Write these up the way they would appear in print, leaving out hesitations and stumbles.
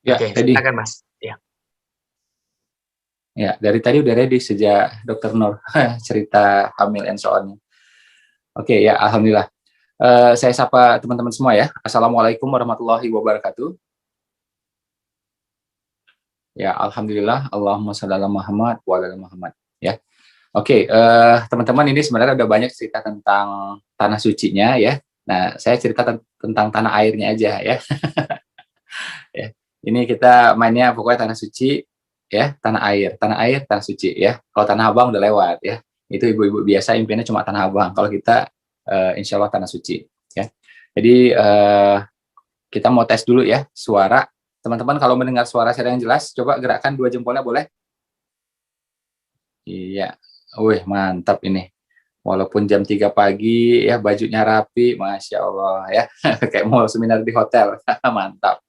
Ya, Oke, ready. silakan Mas. Ya. Ya, dari tadi udah ready sejak Dokter Nur cerita hamil and so on. Oke, ya, alhamdulillah. Saya sapa teman-teman semua ya. Assalamualaikum warahmatullahi wabarakatuh. Ya, alhamdulillah. Allahumma shalli ala Muhammad wa ala Muhammad. Ya. Oke, teman-teman, ini sebenarnya udah banyak cerita tentang tanah sucinya ya. Nah, saya cerita tentang tanah airnya aja ya. Ya. Ini kita mainnya pokoknya tanah suci ya, tanah air, tanah suci ya. Kalau tanah abang udah lewat ya. Itu ibu-ibu biasa impiannya cuma tanah abang. Kalau kita insya Allah tanah suci ya. Jadi kita mau tes dulu ya suara. Teman-teman kalau mendengar suara saya yang jelas, coba gerakkan 2 jempolnya boleh? Iya. Wih, mantap ini. Walaupun jam 3 pagi ya bajunya rapi, Masya Allah ya. Kayak mau seminar di hotel. Mantap.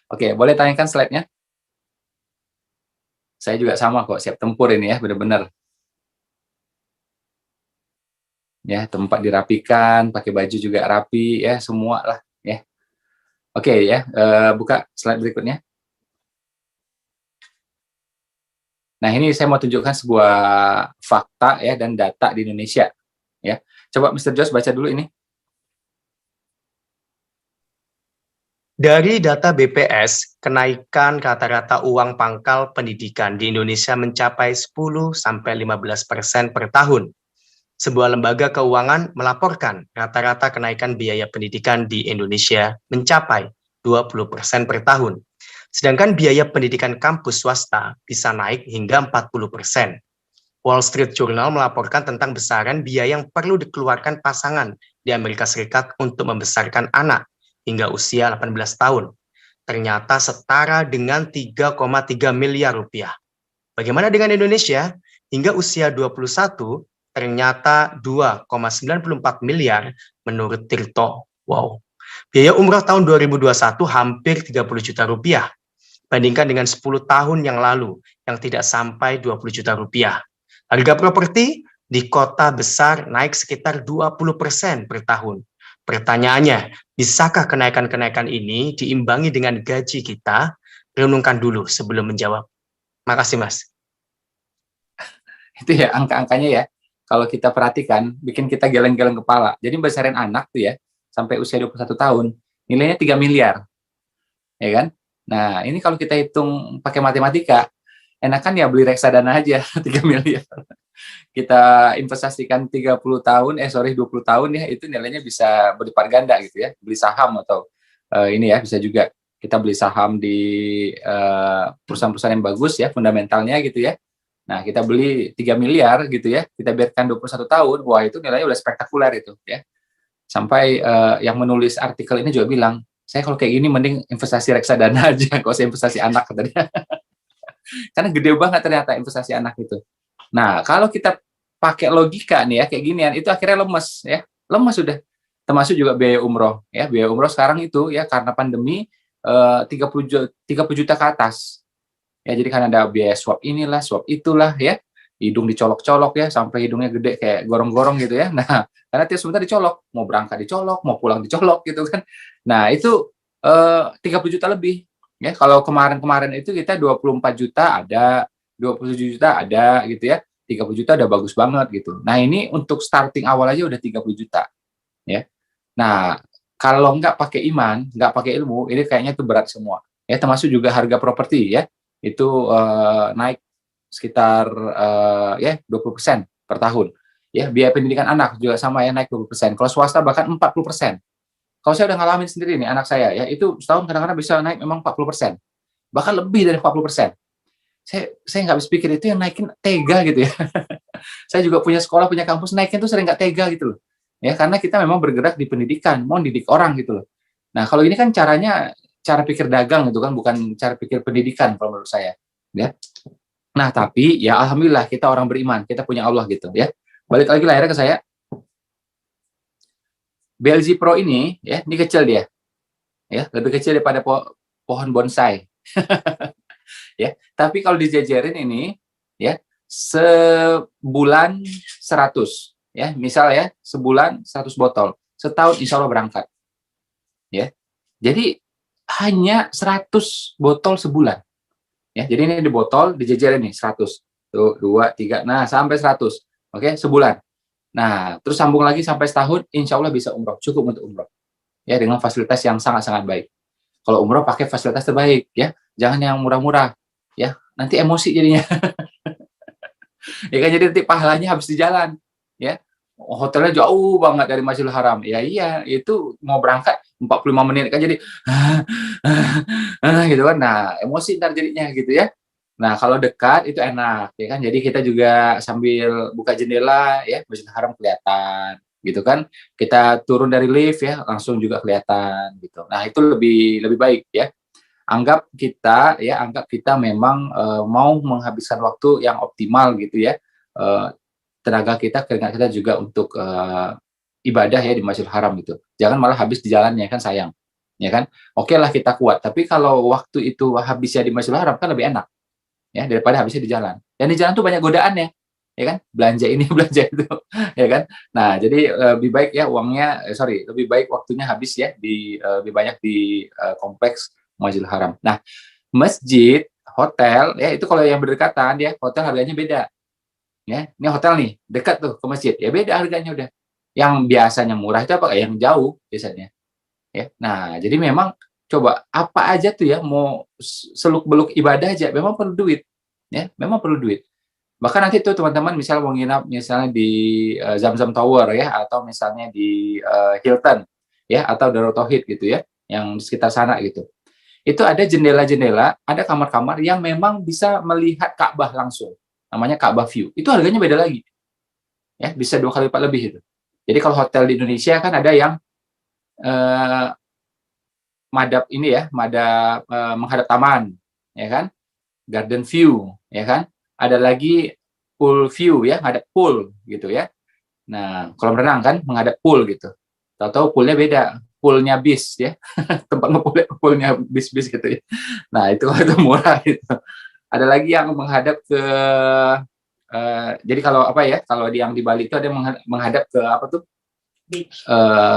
Oke, boleh tanyakan slide-nya? Saya juga sama kok, siap tempur ini ya, benar-benar. Ya, tempat dirapikan, pakai baju juga rapi, ya, semua lah. Ya. Oke ya, buka slide berikutnya. Nah, ini saya mau tunjukkan sebuah fakta ya dan data di Indonesia. Ya, coba Mr. Jos baca dulu ini. Dari data BPS, kenaikan rata-rata uang pangkal pendidikan di Indonesia mencapai 10-15% per tahun. Sebuah lembaga keuangan melaporkan rata-rata kenaikan biaya pendidikan di Indonesia mencapai 20% per tahun. Sedangkan biaya pendidikan kampus swasta bisa naik hingga 40%. Wall Street Journal melaporkan tentang besaran biaya yang perlu dikeluarkan pasangan di Amerika Serikat untuk membesarkan anak hingga usia 18 tahun. Ternyata setara dengan 3,3 miliar rupiah. Bagaimana dengan Indonesia? Hingga usia 21, ternyata 2,94 miliar menurut Tirto. Wow. Biaya umroh tahun 2021 hampir 30 juta rupiah. Bandingkan dengan 10 tahun yang lalu yang tidak sampai 20 juta rupiah. Harga properti di kota besar naik sekitar 20% per tahun. Pertanyaannya, bisakah kenaikan-kenaikan ini diimbangi dengan gaji kita? Renungkan dulu sebelum menjawab. Makasih, Mas. Itu ya angka-angkanya ya. Kalau kita perhatikan, bikin kita geleng-geleng kepala. Jadi besarin anak tuh ya, sampai usia 21 tahun, nilainya 3 miliar. Ya kan? Nah, ini kalau kita hitung pakai matematika, enakan ya beli reksadana aja 3 miliar. Kita investasikan 20 tahun ya, itu nilainya bisa berlipat ganda gitu ya. Beli saham atau ini ya, bisa juga kita beli saham di perusahaan-perusahaan yang bagus ya, fundamentalnya gitu ya. Nah, kita beli 3 miliar gitu ya, kita biarkan 21 tahun, wah itu nilainya udah spektakuler itu ya. Sampai yang menulis artikel ini juga bilang, saya kalau kayak gini mending investasi reksadana aja, kalau saya investasi anak katanya. Karena gede banget ternyata investasi anak itu. Nah, kalau kita pakai logika nih ya, kayak ginian, itu akhirnya lemes ya. Lemes sudah. Termasuk juga biaya umroh ya. Biaya umroh sekarang itu ya karena pandemi 30 juta ke atas. Ya, jadi kan ada biaya swab inilah, swab itulah ya. Hidung dicolok-colok ya, sampai hidungnya gede kayak gorong-gorong gitu ya. Nah, karena tiap sebentar dicolok, mau berangkat dicolok, mau pulang dicolok gitu kan. Nah, itu 30 juta lebih. Ya, kalau kemarin-kemarin itu kita 24 juta ada, 27 juta ada gitu ya. 30 juta udah bagus banget gitu. Nah, ini untuk starting awal aja udah 30 juta ya. Nah, kalau nggak pakai iman, nggak pakai ilmu, ini kayaknya itu berat semua. Ya, termasuk juga harga properti ya. Itu naik sekitar ya 20% per tahun. Ya, biaya pendidikan anak juga sama ya naik 20%. Kalau swasta bahkan 40%. Kalau saya udah ngalamin sendiri nih anak saya ya, itu setahun kadang-kadang bisa naik memang 40%. Bahkan lebih dari 40%. Saya nggak habis pikir itu yang naikin tega gitu ya. Saya juga punya sekolah, punya kampus, naikin tuh sering nggak tega gitu loh. Ya, karena kita memang bergerak di pendidikan, mau didik orang gitu loh. Nah, kalau ini kan caranya cara pikir dagang gitu kan, bukan cara pikir pendidikan kalau menurut saya. Ya. Nah, tapi ya alhamdulillah kita orang beriman, kita punya Allah gitu ya. Balik lagi lahirnya ke saya. BLG Pro ini ya, ini kecil dia. Ya, lebih kecil daripada pohon bonsai. Ya, tapi kalau dijajarin ini ya sebulan 100 ya, misal ya sebulan 100 botol, setahun insya Allah berangkat ya. Jadi hanya 100 botol sebulan. Ya, jadi ini di botol dijejerin nih 100. Tuh, 2, 3. Nah, sampai 100. Oke, sebulan. Nah, terus sambung lagi sampai setahun, insya Allah bisa umroh. Cukup untuk umroh. Ya, dengan fasilitas yang sangat-sangat baik. Kalau umroh pakai fasilitas terbaik, ya. Jangan yang murah-murah. Ya, nanti emosi jadinya. Ya kan, jadi nanti pahalanya habis di jalan. Ya, hotelnya jauh banget dari Masjidil Haram. Ya iya, itu mau berangkat 45 menit kan jadi gitu kan. Nah, emosi ntar jadinya gitu ya. Nah, kalau dekat itu enak ya kan. Jadi kita juga sambil buka jendela ya, Masjidil Haram kelihatan gitu kan. Kita turun dari lift ya, langsung juga kelihatan gitu. Nah, itu lebih lebih baik ya. Anggap kita memang mau menghabiskan waktu yang optimal gitu ya. Uh, Tenaga kita, keringat kita juga untuk ibadah ya di Masjidil Haram gitu. Jangan malah habis di jalannya kan sayang. Ya kan? Oke lah kita kuat, tapi kalau waktu itu habisnya di Masjidil Haram kan lebih enak ya daripada habisnya di jalan. Dan di jalan tuh banyak godaannya. Ya kan? Belanja ini, belanja itu, ya kan? Nah, jadi lebih baik ya uangnya lebih baik waktunya habis ya lebih banyak di kompleks Masjidil Haram. Nah, masjid, hotel ya itu kalau yang berdekatan ya, hotel harganya beda. Ya, ini hotel nih, dekat tuh ke masjid. Ya beda harganya udah. Yang biasanya murah itu apa? Yang jauh biasanya. Ya. Nah, jadi memang coba apa aja tuh ya mau seluk-beluk ibadah aja memang perlu duit. Ya, memang perlu duit. Bahkan nanti tuh teman-teman misal mau nginap misalnya di Zamzam Tower ya atau misalnya di Hilton ya atau Darut Tauhid gitu ya, yang sekitar sana gitu. Itu ada jendela-jendela, ada kamar-kamar yang memang bisa melihat Ka'bah langsung. Namanya Ka'bah View. Itu harganya beda lagi. Ya, bisa 2 kali lipat lebih itu. Jadi kalau hotel di Indonesia kan ada yang eh, madhab ini ya, madhab menghadap taman, ya kan? Garden view, ya kan? Ada lagi pool view ya, menghadap pool gitu ya. Nah, kolam renang kan menghadap pool gitu. Tahu-tahu poolnya beda, poolnya bis ya, tempat poolnya bis-bis gitu ya. Nah, itu murah gitu. Ada lagi yang menghadap ke jadi kalau apa ya, kalau yang di Bali itu ada yang menghadap ke apa tuh?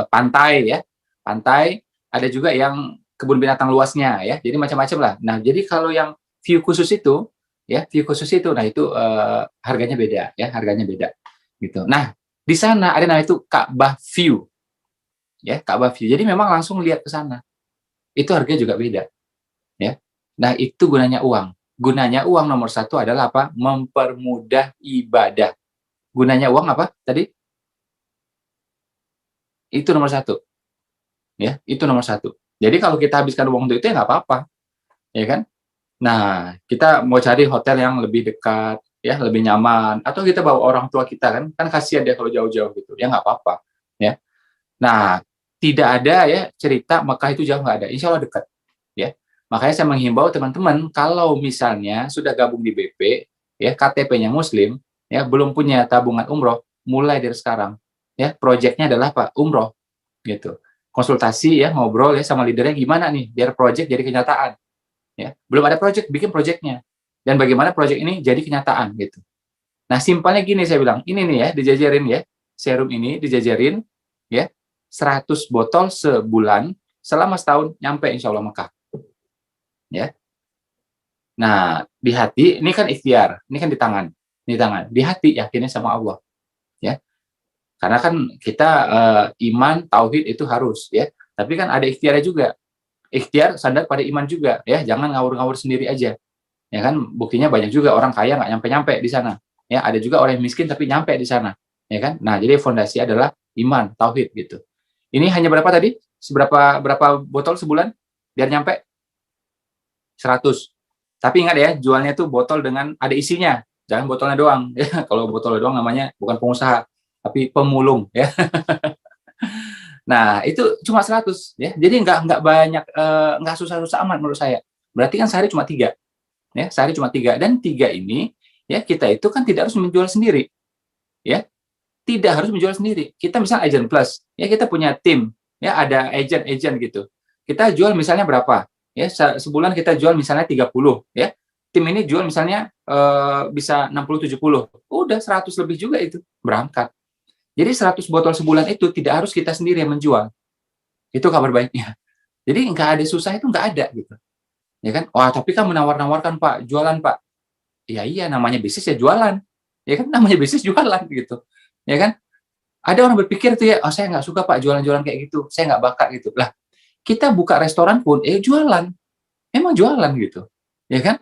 Pantai ya, pantai. Ada juga yang kebun binatang luasnya ya. Jadi macam-macam lah. Nah, jadi kalau yang view khusus itu ya, view khusus itu, nah itu harganya beda ya, harganya beda gitu. Nah, di sana ada namanya itu Ka'bah View ya, Ka'bah View. Jadi memang langsung lihat ke sana. Itu harganya juga beda ya. Nah, itu gunanya uang. Gunanya uang nomor satu adalah apa? Mempermudah ibadah. Gunanya uang apa tadi? Itu nomor satu. Ya, itu nomor satu. Jadi kalau kita habiskan uang untuk itu ya nggak apa-apa. Ya kan? Nah, kita mau cari hotel yang lebih dekat, ya, lebih nyaman. Atau kita bawa orang tua kita kan kasihan dia kalau jauh-jauh gitu. Ya nggak apa-apa. Ya. Nah, tidak ada ya cerita Mekah itu jauh, nggak ada. Insya Allah dekat. Ya. Makanya saya menghimbau teman-teman, kalau misalnya sudah gabung di BP, ya KTP-nya Muslim, ya belum punya tabungan umroh, mulai dari sekarang. Ya, proyeknya adalah Pak umroh, gitu. Konsultasi ya, ngobrol ya sama leadernya gimana nih, biar proyek jadi kenyataan. Ya, belum ada proyek, bikin proyeknya. Dan bagaimana proyek ini jadi kenyataan gitu. Nah, simpelnya gini saya bilang, ini nih ya, dijajarin ya, serum ini dijajarin ya, 100 botol sebulan selama setahun nyampe insya Allah Mekah. Ya. Nah, di hati ini kan ikhtiar, ini kan di tangan, di hati yakinnya sama Allah, ya. Karena kan kita iman, tauhid itu harus, ya. Tapi kan ada ikhtiarnya juga. Ikhtiar sadar pada iman juga, ya. Jangan ngawur-ngawur sendiri aja, ya kan. Buktinya banyak juga orang kaya nggak nyampe-nyampe di sana, ya. Ada juga orang yang miskin tapi nyampe di sana, ya kan. Nah, jadi fondasi adalah iman, tauhid gitu. Ini hanya berapa tadi? Berapa botol sebulan biar nyampe? 100. Tapi ingat ya, jualnya tuh botol dengan ada isinya, jangan botolnya doang. Ya, kalau botolnya doang namanya bukan pengusaha, tapi pemulung. Ya. Nah, itu cuma 100. Ya. Jadi nggak banyak, nggak susah-susah amat menurut saya. Berarti kan sehari cuma 3. Ya, sehari cuma 3. Dan 3 ini, ya kita itu kan tidak harus menjual sendiri. Ya, tidak harus menjual sendiri. Kita misalnya agent plus, ya kita punya tim, ya ada agent gitu. Kita jual misalnya berapa? Ya, sebulan kita jual misalnya 30, ya. Tim ini jual misalnya bisa 60-70. Udah 100 lebih juga itu berangkat. Jadi 100 botol sebulan itu tidak harus kita sendiri yang menjual. Itu kabar baiknya. Jadi nggak ada susah itu nggak ada gitu. Ya kan? Wah, tapi kan menawar-nawarkan Pak, jualan Pak. Iya iya namanya bisnis ya jualan. Ya kan namanya bisnis jualan gitu. Ya kan? Ada orang berpikir tuh ya, oh saya nggak suka Pak jualan-jualan kayak gitu, saya nggak bakat gitu. Lah, kita buka restoran pun, jualan. Emang jualan gitu. Ya kan?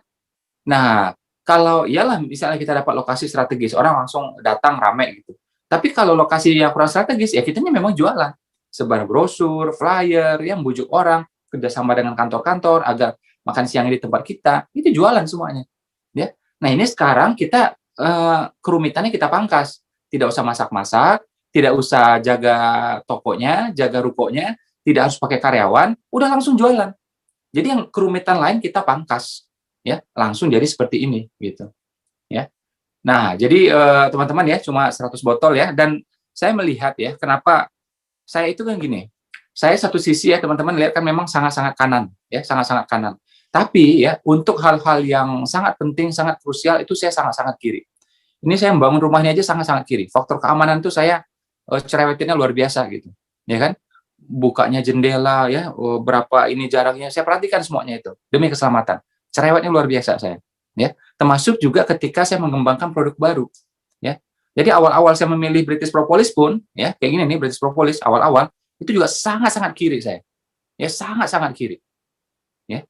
Nah, kalau iyalah misalnya kita dapat lokasi strategis, orang langsung datang rame gitu. Tapi kalau lokasi yang kurang strategis, ya kitanya memang jualan. Sebar brosur, flyer, yang bujuk orang, kerjasama dengan kantor-kantor agar makan siang di tempat kita, itu jualan semuanya. Ya. Nah ini sekarang kita kerumitannya kita pangkas. Tidak usah masak-masak, tidak usah jaga tokonya, jaga rukonya, tidak harus pakai karyawan, udah langsung jualan. Jadi yang kerumitan lain kita pangkas, ya langsung jadi seperti ini gitu, ya. Nah jadi teman-teman ya cuma 100 botol ya, dan saya melihat ya kenapa saya itu kan gini, saya satu sisi ya teman-teman lihat kan memang sangat-sangat kanan, ya sangat-sangat kanan. Tapi ya untuk hal-hal yang sangat penting, sangat krusial itu saya sangat-sangat kiri. Ini saya membangun rumahnya aja sangat-sangat kiri. Faktor keamanan tuh saya cerewetinnya luar biasa gitu, ya kan? Bukanya jendela ya, berapa ini jaraknya, saya perhatikan semuanya itu demi keselamatan. Cerewetnya luar biasa saya, ya. Termasuk juga ketika saya mengembangkan produk baru, ya. Jadi awal-awal saya memilih British Propolis pun, ya, kayak gini nih British Propolis awal-awal itu juga sangat-sangat kiri saya, ya sangat-sangat kiri, ya.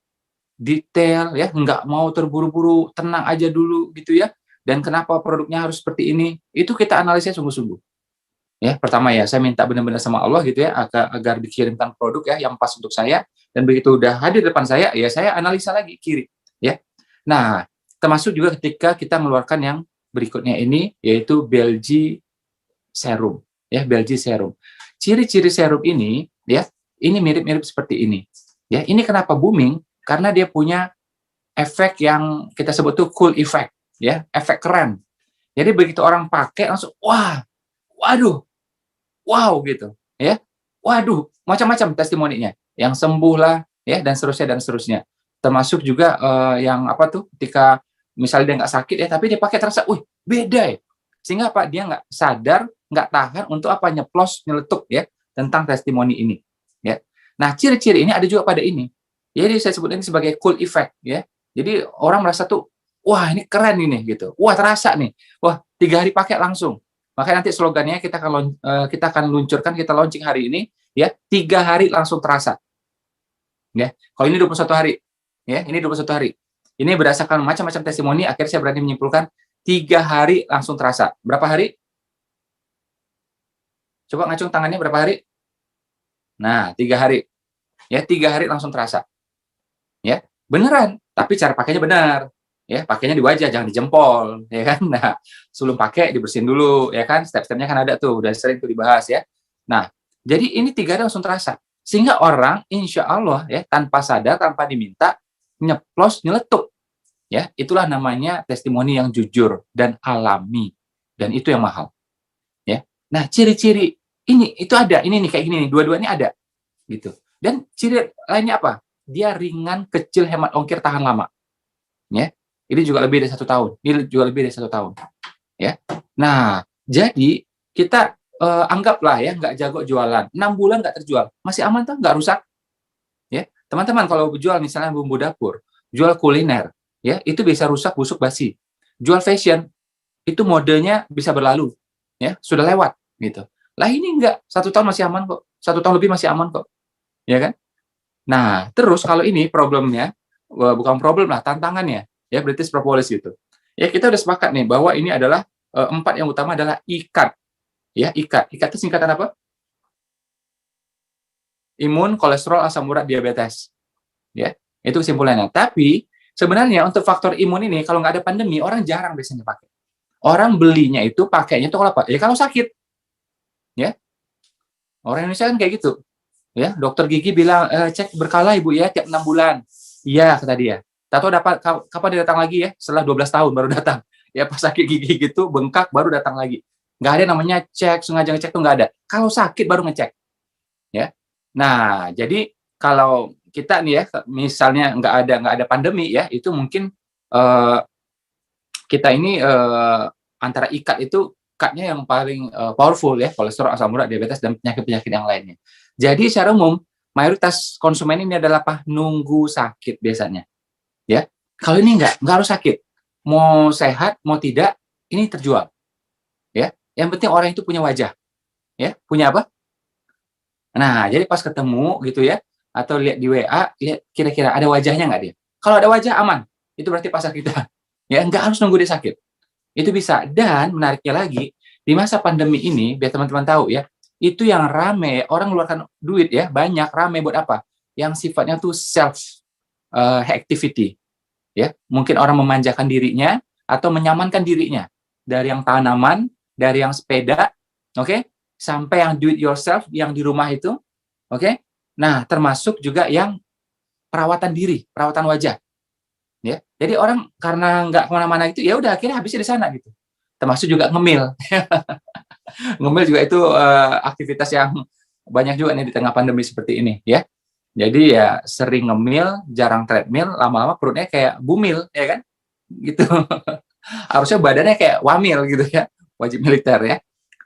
Detail, ya, nggak mau terburu-buru, tenang aja dulu gitu ya. Dan kenapa produknya harus seperti ini? Itu kita analisis sungguh-sungguh. Ya, pertama ya, saya minta benar-benar sama Allah gitu ya, agar dikirimkan produk ya yang pas untuk saya, dan begitu udah hadir depan saya, ya saya analisa lagi kiri, ya. Nah, termasuk juga ketika kita mengeluarkan yang berikutnya ini, yaitu Belgi Serum, ya, Belgi Serum. Ciri-ciri serum ini, ya, ini mirip-mirip seperti ini. Ya, ini kenapa booming? Karena dia punya efek yang kita sebut tuh cool effect, ya, efek keren. Jadi begitu orang pakai langsung, wah, waduh, wow gitu, ya. Waduh, macam-macam testimoninya. Yang sembuh lah, ya, dan seterusnya dan seterusnya. Termasuk juga yang apa tuh, ketika misalnya dia nggak sakit ya, tapi dia pakai terasa, wih, beda ya. Sehingga apa? Dia nggak sadar, nggak tahan untuk apa nyeplos, nyeletuk ya tentang testimoni ini. Ya. Nah, ciri-ciri ini ada juga pada ini. Jadi saya sebut ini sebagai cool effect ya. Jadi orang merasa tuh, wah ini keren ini gitu. Wah terasa nih. Wah 3 hari pakai langsung. Makanya nanti slogannya kita akan luncurkan, kita launching hari ini ya, 3 hari langsung terasa. Ya. Kalau ini 21 hari. Ya, ini 21 hari. Ini berdasarkan macam-macam testimoni, akhirnya saya berani menyimpulkan 3 hari langsung terasa. Berapa hari? Coba ngacung tangannya berapa hari? Nah, 3 hari. Ya, 3 hari langsung terasa. Ya, beneran, tapi cara pakainya benar. Ya, pakainya di wajah, jangan di jempol, ya kan? Nah, sebelum pakai dibersihin dulu, ya kan? Step-stepnya kan ada tuh, udah sering tuh dibahas ya. Nah, jadi ini 3 hari langsung terasa. Sehingga orang, insya Allah ya, tanpa sadar, tanpa diminta, nyeplos, nyeletuk. Ya, itulah namanya testimoni yang jujur dan alami. Dan itu yang mahal. Ya. Nah, ciri-ciri ini itu ada, ini nih kayak gini nih, dua-duanya ada gitu. Dan ciri lainnya apa? Dia ringan, kecil, hemat ongkir, tahan lama. Ya. Ini juga lebih dari 1 tahun. Ini juga lebih dari 1 tahun. Ya. Nah, jadi kita anggaplah ya nggak jago jualan, 6 bulan nggak terjual, masih aman tuh, nggak rusak. Ya, teman-teman kalau jual misalnya bumbu dapur, jual kuliner, ya itu bisa rusak, busuk, basi. Jual fashion, itu modenya bisa berlalu, ya sudah lewat gitu. Lah ini enggak, 1 tahun masih aman kok, 1 tahun lebih masih aman kok, ya kan? Nah terus kalau ini problemnya, bukan problem lah, tantangannya, ya British Propolis gitu. Ya kita udah sepakat nih bahwa ini adalah 4 yang utama adalah ikat, ya ikat. Ikat itu singkatan apa? Imun, kolesterol, asam urat, diabetes, ya itu kesimpulannya. Tapi sebenarnya untuk faktor imun ini kalau nggak ada pandemi orang jarang biasanya pakai. Orang belinya itu pakainya itu kalau apa? Ya kalau sakit, ya. Orang Indonesia kan kayak gitu, ya. Dokter gigi bilang cek berkala ibu ya tiap 6 bulan. Iya kata dia. Tahu dapat kapan dia datang lagi ya? Setelah 12 tahun baru datang. Ya pas sakit gigi gitu bengkak baru datang lagi. Nggak ada namanya cek sengaja ngecek tuh nggak ada. Kalau sakit baru ngecek, ya. Nah jadi kalau kita nih ya misalnya nggak ada pandemi ya itu mungkin kita ini antara ikat itu ikatnya yang paling powerful ya, kolesterol, asam urat, diabetes dan penyakit-penyakit yang lainnya. Jadi secara umum mayoritas konsumen ini adalah apa? Nunggu sakit biasanya. Ya, kalau ini nggak harus sakit. Mau sehat, mau tidak, ini terjual. Ya, yang penting orang itu punya wajah. Ya, punya apa? Nah, jadi pas ketemu gitu ya, atau lihat di WA, lihat kira-kira ada wajahnya nggak dia? Kalau ada wajah aman, itu berarti pasar kita. Ya, nggak harus nunggu dia sakit. Itu bisa. Dan menariknya lagi, di masa pandemi ini, biar teman-teman tahu ya, itu yang rame, orang mengeluarkan duit ya, banyak, rame buat apa? Yang sifatnya tuh self activity. Ya, mungkin orang memanjakan dirinya atau menyamankan dirinya dari yang tanaman, dari yang sepeda, oke, sampai yang do it yourself yang di rumah itu, oke. Nah, termasuk juga yang perawatan diri, perawatan wajah, ya. Jadi orang karena nggak kemana-mana itu, ya udah akhirnya habisnya di sana gitu. Termasuk juga ngemil, ngemil juga itu aktivitas yang banyak juga nih di tengah pandemi seperti ini, ya. Jadi ya sering ngemil, jarang treadmill, lama-lama perutnya kayak bumil, ya kan? Gitu. Harusnya badannya kayak wamil gitu ya, wajib militer ya.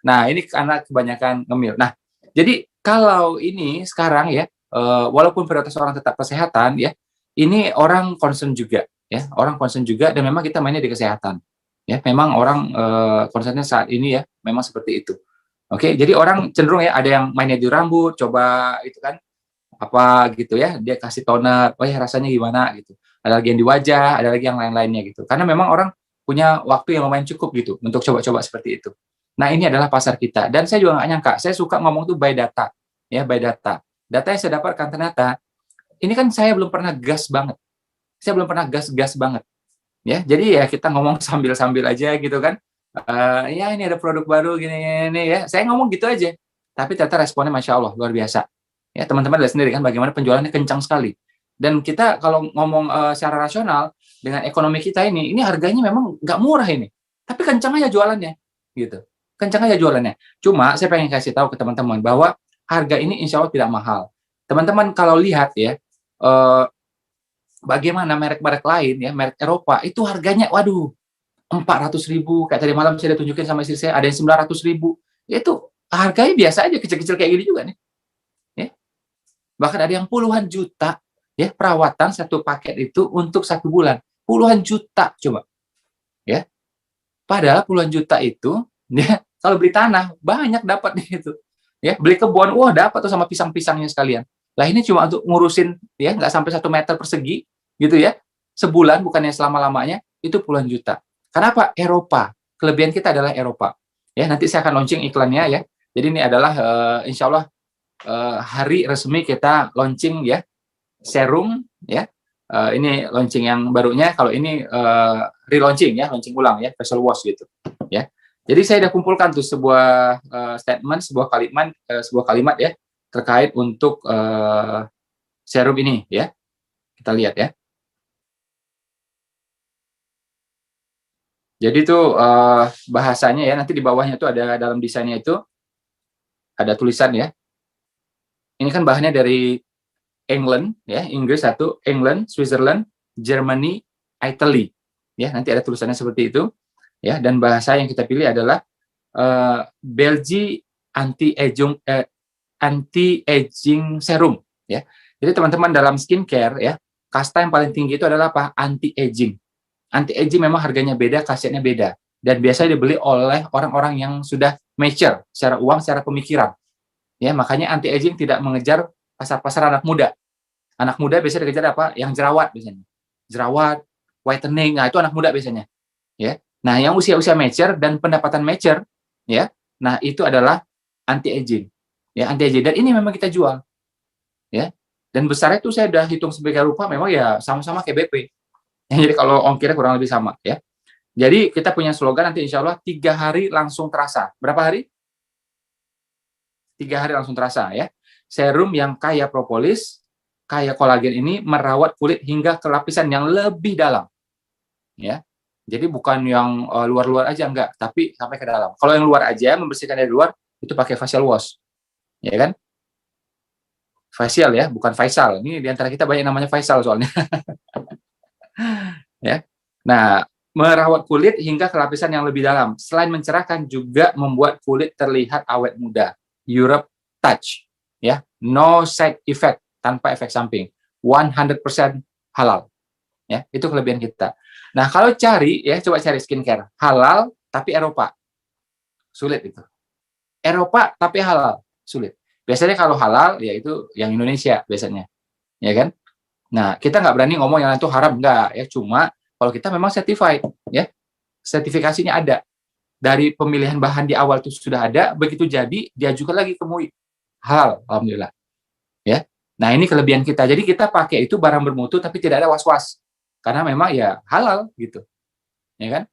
Nah, ini karena kebanyakan ngemil. Nah, jadi kalau ini sekarang ya, walaupun prioritas orang tetap kesehatan ya, ini orang concern juga ya, orang concern juga dan memang kita mainnya di kesehatan. Ya, memang orang concernnya saat ini ya, memang seperti itu. Oke, jadi orang cenderung ya ada yang mainnya di rambut, coba itu kan apa gitu ya, dia kasih toner, oh ya rasanya gimana gitu. Ada lagi yang di wajah, ada lagi yang lain-lainnya gitu. Karena memang orang punya waktu yang lumayan cukup gitu untuk coba-coba seperti itu. Nah, ini adalah pasar kita. Dan saya juga nggak nyangka, saya suka ngomong tuh by data. Ya, by data. Data yang saya dapatkan ternyata, ini kan saya belum pernah gas banget. Saya belum pernah gas-gas banget. Ya, jadi ya kita ngomong sambil-sambil aja gitu kan. Ya ini ada produk baru gini ya. Saya ngomong gitu aja. Tapi ternyata responnya Masya Allah, luar biasa. Ya, teman-teman lihat sendiri kan bagaimana penjualannya kencang sekali. Dan kita kalau ngomong secara rasional dengan ekonomi kita ini harganya memang nggak murah ini. Tapi kencang aja jualannya, gitu. Kencang aja jualannya. Cuma saya pengen kasih tahu ke teman-teman bahwa harga ini insya Allah tidak mahal. Teman-teman kalau lihat ya, bagaimana merek-merek lain ya, merek Eropa itu harganya, waduh, 400.000. Kayak tadi malam saya tunjukin sama istri saya, ada yang 900.000. Itu harganya biasa aja, kecil-kecil kayak gini juga nih. Ya. Bahkan ada yang puluhan juta ya perawatan satu paket itu untuk 1 bulan. Puluhan juta coba. Ya. Padahal puluhan juta itu ya kalau beli tanah banyak dapat di itu. Ya, beli kebun, wah dapat tuh sama pisang-pisangnya sekalian. Lah ini cuma untuk ngurusin ya nggak sampai 1 meter persegi gitu ya. Sebulan bukannya selama-lamanya itu puluhan juta. Kenapa? Eropa. Kelebihan kita adalah Eropa. Ya, nanti saya akan launching iklannya ya. Jadi ini adalah insya Allah hari resmi kita launching ya serum ya. Ini launching yang barunya. Kalau ini relaunching ya, launching ulang ya, facial wash gitu ya. Jadi saya sudah kumpulkan tuh sebuah statement, sebuah kalimat ya terkait untuk serum ini ya. Kita lihat ya. Jadi itu bahasanya ya, nanti di bawahnya itu ada dalam desainnya itu ada tulisan ya. Ini kan bahannya dari England ya, Inggris satu, England, Switzerland, Germany, Italy. Ya, nanti ada tulisannya seperti itu. Ya, dan bahasa yang kita pilih adalah Belgi anti-aging serum ya. Jadi teman-teman dalam skincare ya, kasta yang paling tinggi itu adalah apa? Anti-aging. Anti-aging memang harganya beda, khasiatnya beda dan biasanya dibeli oleh orang-orang yang sudah mature secara uang, secara pemikiran. Ya, makanya anti-aging tidak mengejar pasar-pasar anak muda. Anak muda biasanya dikejar apa? Yang jerawat biasanya. Jerawat, whitening, nah itu anak muda biasanya. Ya. Nah, yang usia-usia mature dan pendapatan mature, ya, nah itu adalah anti-aging, ya anti-aging. Dan ini memang kita jual, ya. Dan besarnya itu saya udah hitung sebagai rupa, memang ya sama-sama kayak BP. Ya, jadi kalau ongkirnya kurang lebih sama, ya. Jadi kita punya slogan nanti insya Allah 3 hari langsung terasa. Berapa hari? 3 hari langsung terasa, ya. Serum yang kaya propolis, kaya kolagen ini merawat kulit hingga ke lapisan yang lebih dalam, ya. Jadi bukan yang luar-luar aja, enggak, tapi sampai ke dalam. Kalau yang luar aja, membersihkan dari luar, itu pakai facial wash. Ya kan? Facial ya, bukan Faisal. Ini diantara kita banyak namanya Faisal soalnya. Ya. Nah, merawat kulit hingga ke lapisan yang lebih dalam. Selain mencerahkan, juga membuat kulit terlihat awet muda. Europe Touch. ya, no side effect, tanpa efek samping, 100% halal, ya, itu kelebihan kita. Nah, kalau cari, ya, coba cari skincare halal tapi Eropa, sulit itu. Eropa tapi halal, sulit. Biasanya kalau halal, ya itu yang Indonesia biasanya, ya kan? Nah, kita nggak berani ngomong yang itu haram, nggak, ya, cuma kalau kita memang certified, ya, sertifikasinya ada. Dari pemilihan bahan di awal itu sudah ada, begitu jadi, diajukan lagi ke MUI. Halal, alhamdulillah. Ya. Nah, ini kelebihan kita. Jadi kita pakai itu barang bermutu, tapi tidak ada was-was. Karena memang ya halal, gitu. Ya kan?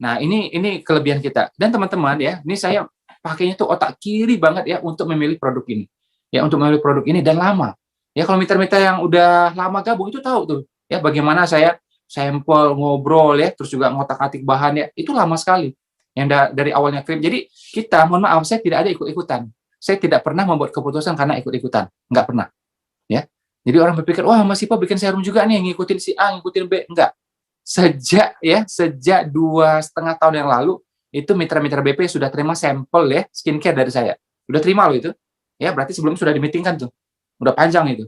Nah, ini kelebihan kita. Dan teman-teman, ya, ini saya pakainya tuh otak kiri banget ya untuk memilih produk ini. Ya, untuk memilih produk ini, dan lama. Ya, kalau mitra-mitra yang udah lama gabung, itu tahu tuh. Ya, bagaimana saya sampel, ngobrol, ya, terus juga ngotak-atik bahan, ya, itu lama sekali. Yang dari awalnya krim. Jadi kita, mohon maaf, saya tidak ada ikut-ikutan. Saya tidak pernah membuat keputusan karena ikut-ikutan, nggak pernah. Ya, jadi orang berpikir, wah, Mas Ipo bikin serum juga nih, ngikutin si A, ngikutin B, enggak. Sejak 2,5 tahun yang lalu, itu mitra-mitra BP sudah terima sampel, ya, skincare dari saya. Udah terima loh itu. Ya, berarti sebelum sudah dimeetingkan tuh. Udah panjang itu.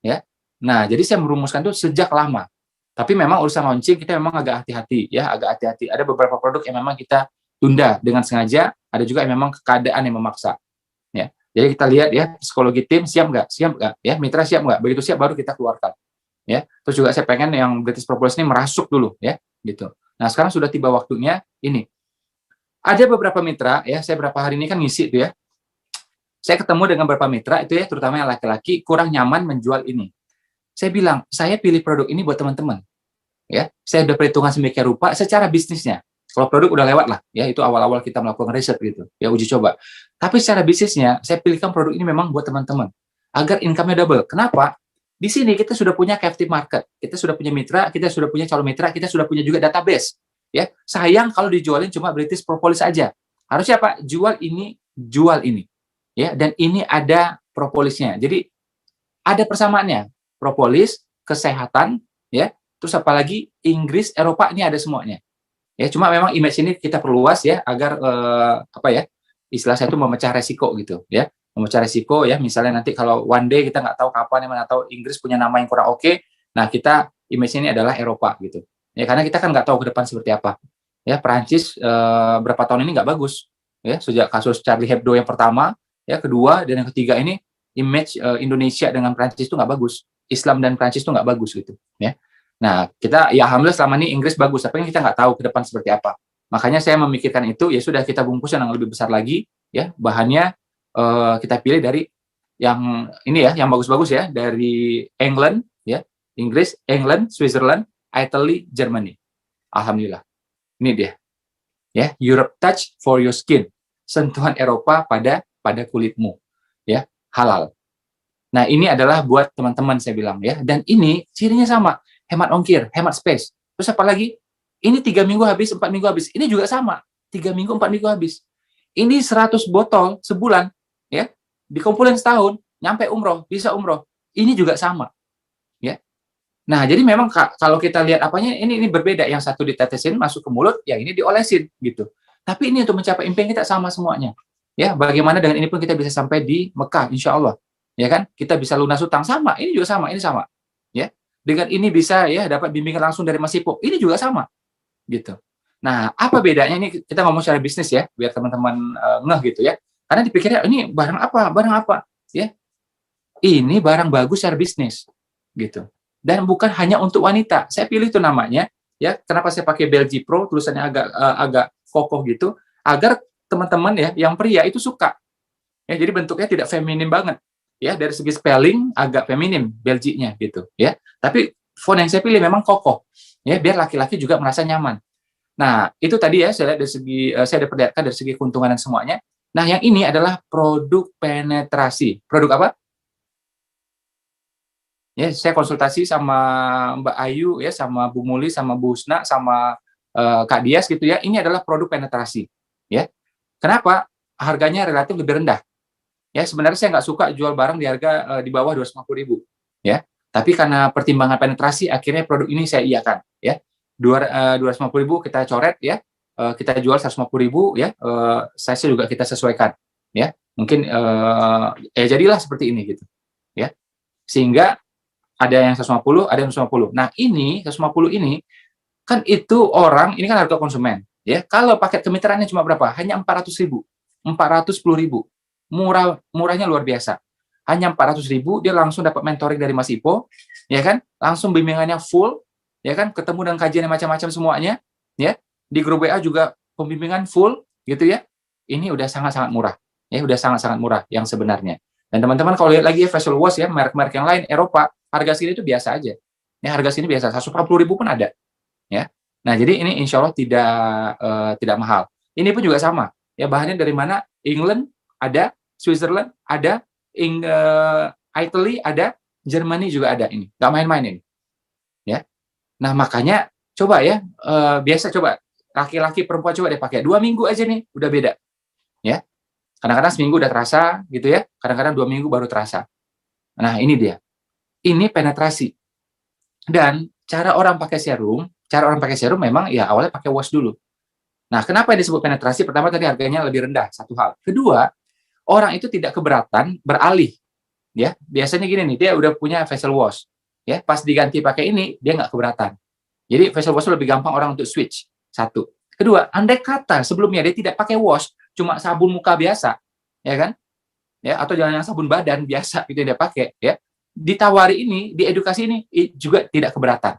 Ya. Nah, jadi saya merumuskan itu sejak lama. Tapi memang urusan launching kita memang agak hati-hati, ya, agak hati-hati. Ada beberapa produk yang memang kita tunda dengan sengaja, ada juga yang memang keadaan yang memaksa. Ya. Jadi kita lihat, ya, psikologi tim siap nggak, ya, mitra siap nggak. Begitu siap baru kita keluarkan. Ya. Terus juga saya pengen yang British Propolis ini merasuk dulu, ya, gitu. Nah, sekarang sudah tiba waktunya ini. Ada beberapa mitra, ya, saya berapa hari ini kan ngisi itu, ya. Saya ketemu dengan beberapa mitra itu, ya, terutama yang laki-laki kurang nyaman menjual ini. Saya bilang, saya pilih produk ini buat teman-teman. Ya, saya udah perhitungan sedemikian rupa secara bisnisnya. Kalau produk udah lewat lah, ya, itu awal-awal kita melakukan riset gitu, ya, uji coba. Tapi secara bisnisnya, saya pilihkan produk ini memang buat teman-teman agar income-nya double. Kenapa? Di sini kita sudah punya captive market, kita sudah punya mitra, kita sudah punya calon mitra, kita sudah punya juga database. Ya, sayang kalau dijualin cuma British Propolis aja. Harusnya apa? Jual ini, ya, dan ini ada propolisnya. Jadi ada persamaannya. Propolis, kesehatan, ya, terus apalagi Inggris, Eropa, ini ada semuanya. Ya, cuma memang image ini kita perluas, ya, agar apa ya, istilah saya itu memecah resiko gitu, ya, memecah resiko, ya, misalnya nanti kalau one day kita nggak tahu kapan, mana tahu Inggris punya nama yang kurang oke, nah kita image ini adalah Eropa gitu, ya, karena kita kan nggak tahu ke depan seperti apa, ya. Perancis berapa tahun ini nggak bagus, ya, sejak kasus Charlie Hebdo yang pertama, ya, kedua, dan yang ketiga ini image Indonesia dengan Perancis itu nggak bagus. Islam dan Prancis itu nggak bagus gitu, ya. Nah, kita, ya, alhamdulillah selama ini Inggris bagus, tapi kita nggak tahu ke depan seperti apa. Makanya saya memikirkan itu, ya sudah, kita bungkus yang lebih besar lagi, ya, bahannya kita pilih dari yang ini, ya, yang bagus-bagus, ya, dari England, ya, Inggris, England, Switzerland, Italy, Germany. Alhamdulillah. Ini dia. Ya, Europe Touch for your skin. Sentuhan Eropa pada kulitmu. Ya, halal. Nah, ini adalah buat teman-teman, saya bilang, ya. Dan ini cirinya sama, hemat ongkir, hemat space. Terus apa lagi? Ini 3 minggu habis, 4 minggu habis. Ini juga sama, 3 minggu, 4 minggu habis. Ini 100 botol sebulan, ya. Dikumpulin setahun, nyampe umroh, bisa umroh. Ini juga sama, ya. Nah, jadi memang kalau kita lihat apanya, ini berbeda. Yang satu ditetesin masuk ke mulut, yang ini diolesin, gitu. Tapi ini untuk mencapai impian kita sama semuanya. Ya, bagaimana dengan ini pun kita bisa sampai di Mekah, insya Allah. Ya kan, kita bisa lunas utang, sama, ini juga sama, ini sama, ya. Dengan ini bisa, ya, dapat bimbingan langsung dari Mas Ipo, ini juga sama, gitu. Nah, apa bedanya? Ini kita ngomong secara bisnis, ya, biar teman-teman ngeh gitu, ya. Karena dipikirnya ini barang apa, ya. Ini barang bagus secara bisnis, gitu. Dan bukan hanya untuk wanita. Saya pilih itu namanya, ya. Kenapa saya pakai Belgi Pro, tulisannya agak kokoh gitu, agar teman-teman, ya, yang pria itu suka. Ya, jadi bentuknya tidak feminim banget. Ya, dari segi spelling agak feminim Belginya gitu, ya. Tapi font yang saya pilih memang kokoh, ya, biar laki-laki juga merasa nyaman. Nah, itu tadi, ya, saya lihat dari segi saya perlihatkan dari segi keuntungan dan semuanya. Nah, yang ini adalah produk penetrasi. Produk apa? Ya, saya konsultasi sama Mbak Ayu, ya, sama Bu Muli, sama Bu Husna, sama Kak Dias gitu, ya. Ini adalah produk penetrasi, ya. Kenapa? Harganya relatif lebih rendah. Ya, sebenarnya saya nggak suka jual barang di harga di bawah 250.000, ya. Tapi karena pertimbangan penetrasi, akhirnya produk ini saya iakan, ya. 250.000 kita coret, ya. Kita jual 150.000, ya. Size juga kita sesuaikan, ya. Mungkin jadilah seperti ini gitu, ya. Sehingga ada yang 150, ada yang 150. Nah, ini 150 ini kan itu orang, ini kan harga konsumen, ya. Kalau paket kemitraannya cuma berapa? Hanya 400.000, 410.000. Murahnya luar biasa. Hanya 400.000 dia langsung dapat mentoring dari Mas Ipo, ya kan? Langsung bimbingannya full, ya kan? Ketemu dengan kajian macam-macam semuanya, ya. Di grup WA juga pembimbingan full, gitu ya. Ini udah sangat-sangat murah, ya. Udah sangat-sangat murah yang sebenarnya. Dan teman-teman kalau lihat lagi ya, Vessel Wash ya, merek-merek yang lain Eropa, harga sini itu biasa aja. Ya, harga sini biasa, 140.000 pun ada, ya. Nah, jadi ini insya Allah tidak mahal. Ini pun juga sama, ya. Bahannya dari mana? England ada, Switzerland ada, Italy ada, Germany juga ada. Ini nggak main-main ini, ya. Nah, makanya coba ya, biasa coba laki-laki perempuan coba deh pakai 2 minggu aja nih udah beda, ya. Kadang-kadang seminggu udah terasa gitu ya, kadang-kadang 2 minggu baru terasa. Nah, ini dia, ini penetrasi. Dan cara orang pakai serum memang ya awalnya pakai wash dulu. Nah, kenapa disebut penetrasi? Pertama tadi harganya lebih rendah, satu hal. Kedua, orang itu tidak keberatan beralih, ya. Biasanya gini nih, dia udah punya facial wash, ya. Pas diganti pakai ini, dia nggak keberatan. Jadi facial wash lebih gampang orang untuk switch. Satu. Kedua, andai kata sebelumnya dia tidak pakai wash, cuma sabun muka biasa, ya kan? Ya, atau jangan sabun badan biasa gitu yang dia pakai, ya. Ditawari ini, diedukasi ini juga tidak keberatan,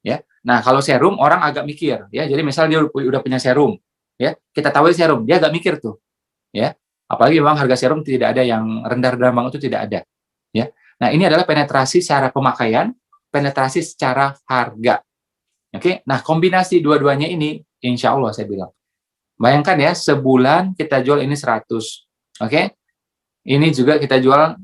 ya. Nah, kalau serum orang agak mikir, ya. Jadi misalnya dia udah punya serum, ya. Kita tawari serum, dia agak mikir tuh, ya. Apalagi memang harga serum tidak ada yang rendah-rendah banget, itu tidak ada, ya. Nah, ini adalah penetrasi secara pemakaian, penetrasi secara harga. Oke. Nah, kombinasi dua-duanya ini insya Allah saya bilang. Bayangkan ya, sebulan kita jual ini 100. Oke. Ini juga kita jual,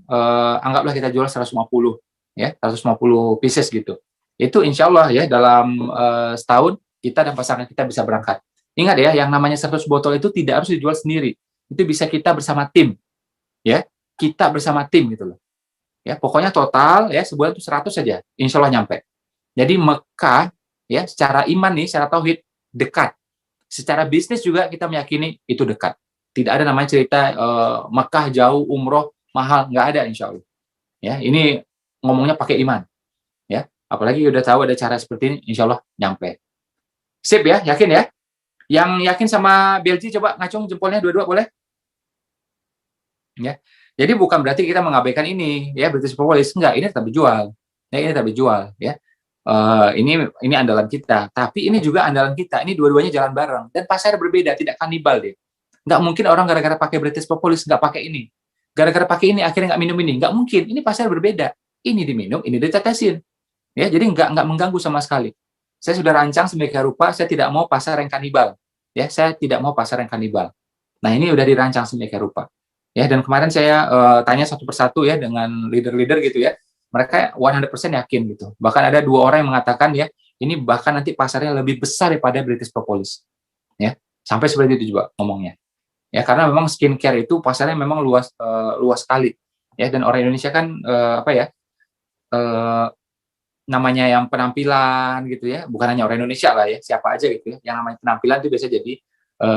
anggaplah kita jual 150, ya, 150 pieces gitu. Itu insya Allah ya, dalam setahun kita dan pasangan kita bisa berangkat. Ingat ya, yang namanya 100 botol itu tidak harus dijual sendiri. Itu bisa kita bersama tim, ya. Kita bersama tim gitu loh. Ya, pokoknya total ya sebulan itu 100 saja, insya Allah nyampe. Jadi Mekah ya, secara iman nih, secara tauhid dekat. Secara bisnis juga kita meyakini itu dekat. Tidak ada namanya cerita Mekah jauh, umroh mahal, nggak ada insya Allah. Ya, ini ngomongnya pakai iman. Ya, apalagi udah tahu ada cara seperti ini, insya Allah nyampe. Sip ya, yakin ya? Yang yakin sama BLG coba ngacung jempolnya dua-dua boleh? Ya, jadi bukan berarti kita mengabaikan ini, ya British Propolis, enggak, ini tetap dijual. Ya, ini tetap dijual, ya. Ini andalan kita, tapi ini juga andalan kita. Ini dua-duanya jalan bareng dan pasar berbeda, tidak kanibal deh. Nggak mungkin orang gara-gara pakai British Propolis nggak pakai ini. Gara-gara pakai ini akhirnya nggak minum ini. Nggak mungkin. Ini pasar berbeda. Ini diminum, ini ditetesin. Ya, jadi nggak mengganggu sama sekali. Saya sudah rancang sedemikian rupa, saya tidak mau pasar yang kanibal. Ya, saya tidak mau pasar yang kanibal. Nah, ini udah dirancang sedemikian rupa. Ya, dan kemarin saya tanya satu persatu ya dengan leader-leader gitu ya. Mereka 100% yakin gitu. Bahkan ada 2 orang yang mengatakan ya, ini bahkan nanti pasarnya lebih besar daripada British Propolis. Ya, sampai seperti itu juga ngomongnya. Ya, karena memang skincare itu pasarnya memang luas sekali, ya. Dan orang Indonesia kan namanya yang penampilan gitu ya, bukan hanya orang Indonesia lah ya, siapa aja gitu ya, yang namanya penampilan itu biasa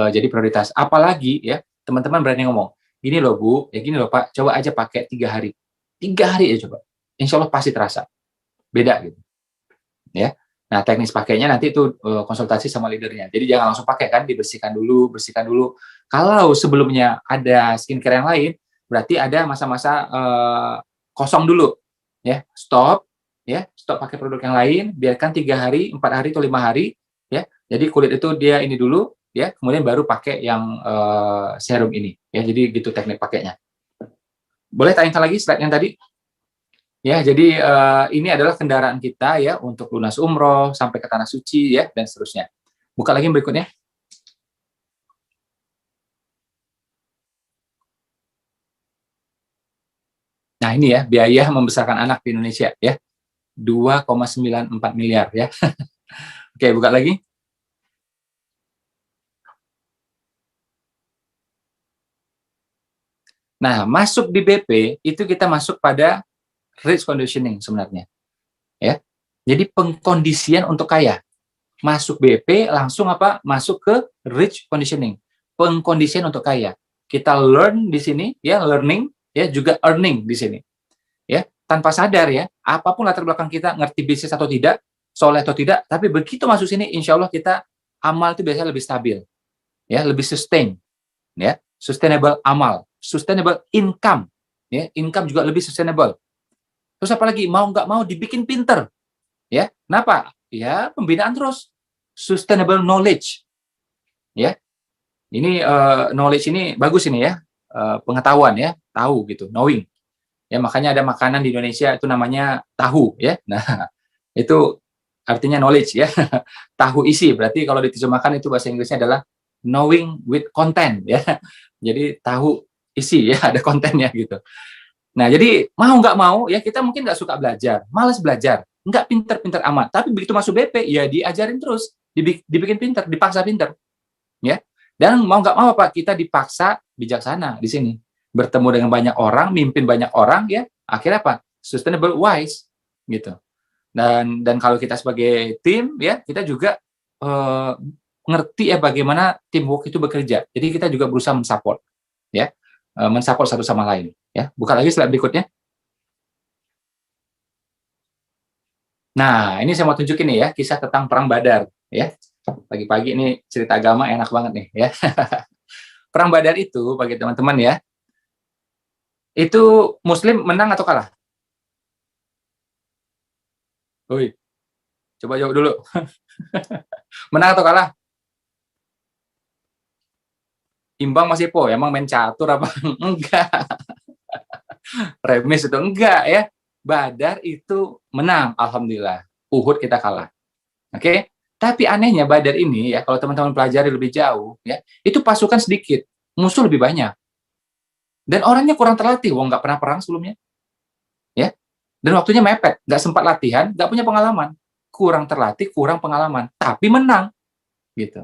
jadi prioritas. Apalagi ya teman-teman berani ngomong, gini loh Bu, ya gini loh Pak, coba aja pakai 3 hari, 3 hari ya coba, insya Allah pasti terasa beda gitu, ya. Nah, teknis pakainya nanti itu konsultasi sama leadernya. Jadi jangan langsung pakai kan, bersihkan dulu. Kalau sebelumnya ada skincare yang lain, berarti ada masa-masa kosong dulu, ya. Stop pakai produk yang lain, biarkan 3 hari, 4 hari atau 5 hari, ya. Jadi kulit itu dia ini dulu, ya. Kemudian baru pakai yang serum ini, ya. Jadi gitu teknik pakainya. Boleh tanyakan lagi slide yang tadi? Ya, jadi ini adalah kendaraan kita ya untuk lunas umroh sampai ke tanah suci ya dan seterusnya. Buka lagi yang berikutnya. Nah, ini ya biaya membesarkan anak di Indonesia ya. 2,94 miliar ya. Oke, buka lagi. Nah, masuk di BP itu kita masuk pada rich conditioning sebenarnya. Ya. Jadi pengkondisian untuk kaya. Masuk BP langsung apa? Masuk ke rich conditioning. Pengkondisian untuk kaya. kita learn di sini, ya learning, ya juga earning di sini, ya tanpa sadar ya. Apapun latar belakang kita, ngerti bisnis atau tidak, soleh atau tidak, tapi begitu masuk sini, insya Allah kita amal itu biasanya lebih stabil, ya lebih sustain, ya sustainable amal, sustainable income, ya income juga lebih sustainable. Terus apalagi mau nggak mau dibikin pinter, ya kenapa? Ya pembinaan terus, sustainable knowledge, ya ini knowledge ini bagus ini ya, pengetahuan ya, tahu gitu, knowing. Ya makanya ada makanan di Indonesia itu namanya tahu ya. Nah, itu artinya knowledge ya. Tahu isi berarti kalau diterjemahkan itu bahasa Inggrisnya adalah knowing with content ya. Jadi tahu isi ya, ada kontennya gitu. Nah, jadi mau nggak mau ya kita mungkin nggak suka belajar, malas belajar, nggak pinter-pinter amat. Tapi begitu masuk BP ya diajarin terus, dibikin pinter, dipaksa pinter, ya. Dan mau nggak mau Pak, kita dipaksa bijaksana di sini. Bertemu dengan banyak orang, mimpin banyak orang, ya. Akhirnya apa? Sustainable wise, gitu. Dan kalau kita sebagai tim, ya, kita juga ngerti ya bagaimana teamwork itu bekerja. Jadi kita juga berusaha mensupport, ya, mensupport satu sama lain. Ya, buka lagi slide berikutnya. Nah, ini saya mau tunjukin nih ya, kisah tentang Perang Badar, ya. Pagi-pagi ini cerita agama enak banget nih, ya. Perang Badar itu, bagi teman-teman ya, itu Muslim menang atau kalah? Woi, coba jawab dulu. Menang atau kalah? Imbang masih po, emang main catur apa? Enggak. Remis itu enggak ya. Badar itu menang, alhamdulillah. Uhud kita kalah. Oke? Tapi anehnya Badar ini ya, kalau teman-teman pelajari lebih jauh ya, itu pasukan sedikit, musuh lebih banyak. Dan orangnya kurang terlatih, wong nggak pernah perang sebelumnya. Ya. Dan waktunya mepet, nggak sempat latihan, nggak punya pengalaman. Kurang terlatih, kurang pengalaman, tapi menang. Gitu.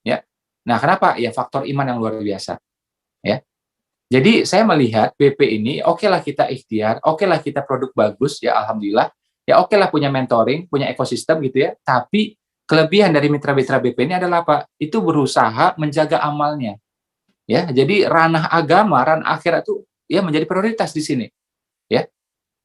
Ya. Nah, kenapa? Ya faktor iman yang luar biasa. Ya. Jadi saya melihat BP ini, oke lah kita ikhtiar, oke lah kita produk bagus, ya alhamdulillah. Ya oke lah punya mentoring, punya ekosistem gitu ya. Tapi kelebihan dari mitra-mitra BP ini adalah apa? Itu berusaha menjaga amalnya. Ya, jadi ranah agama, ranah akhirat itu ya menjadi prioritas di sini. Ya.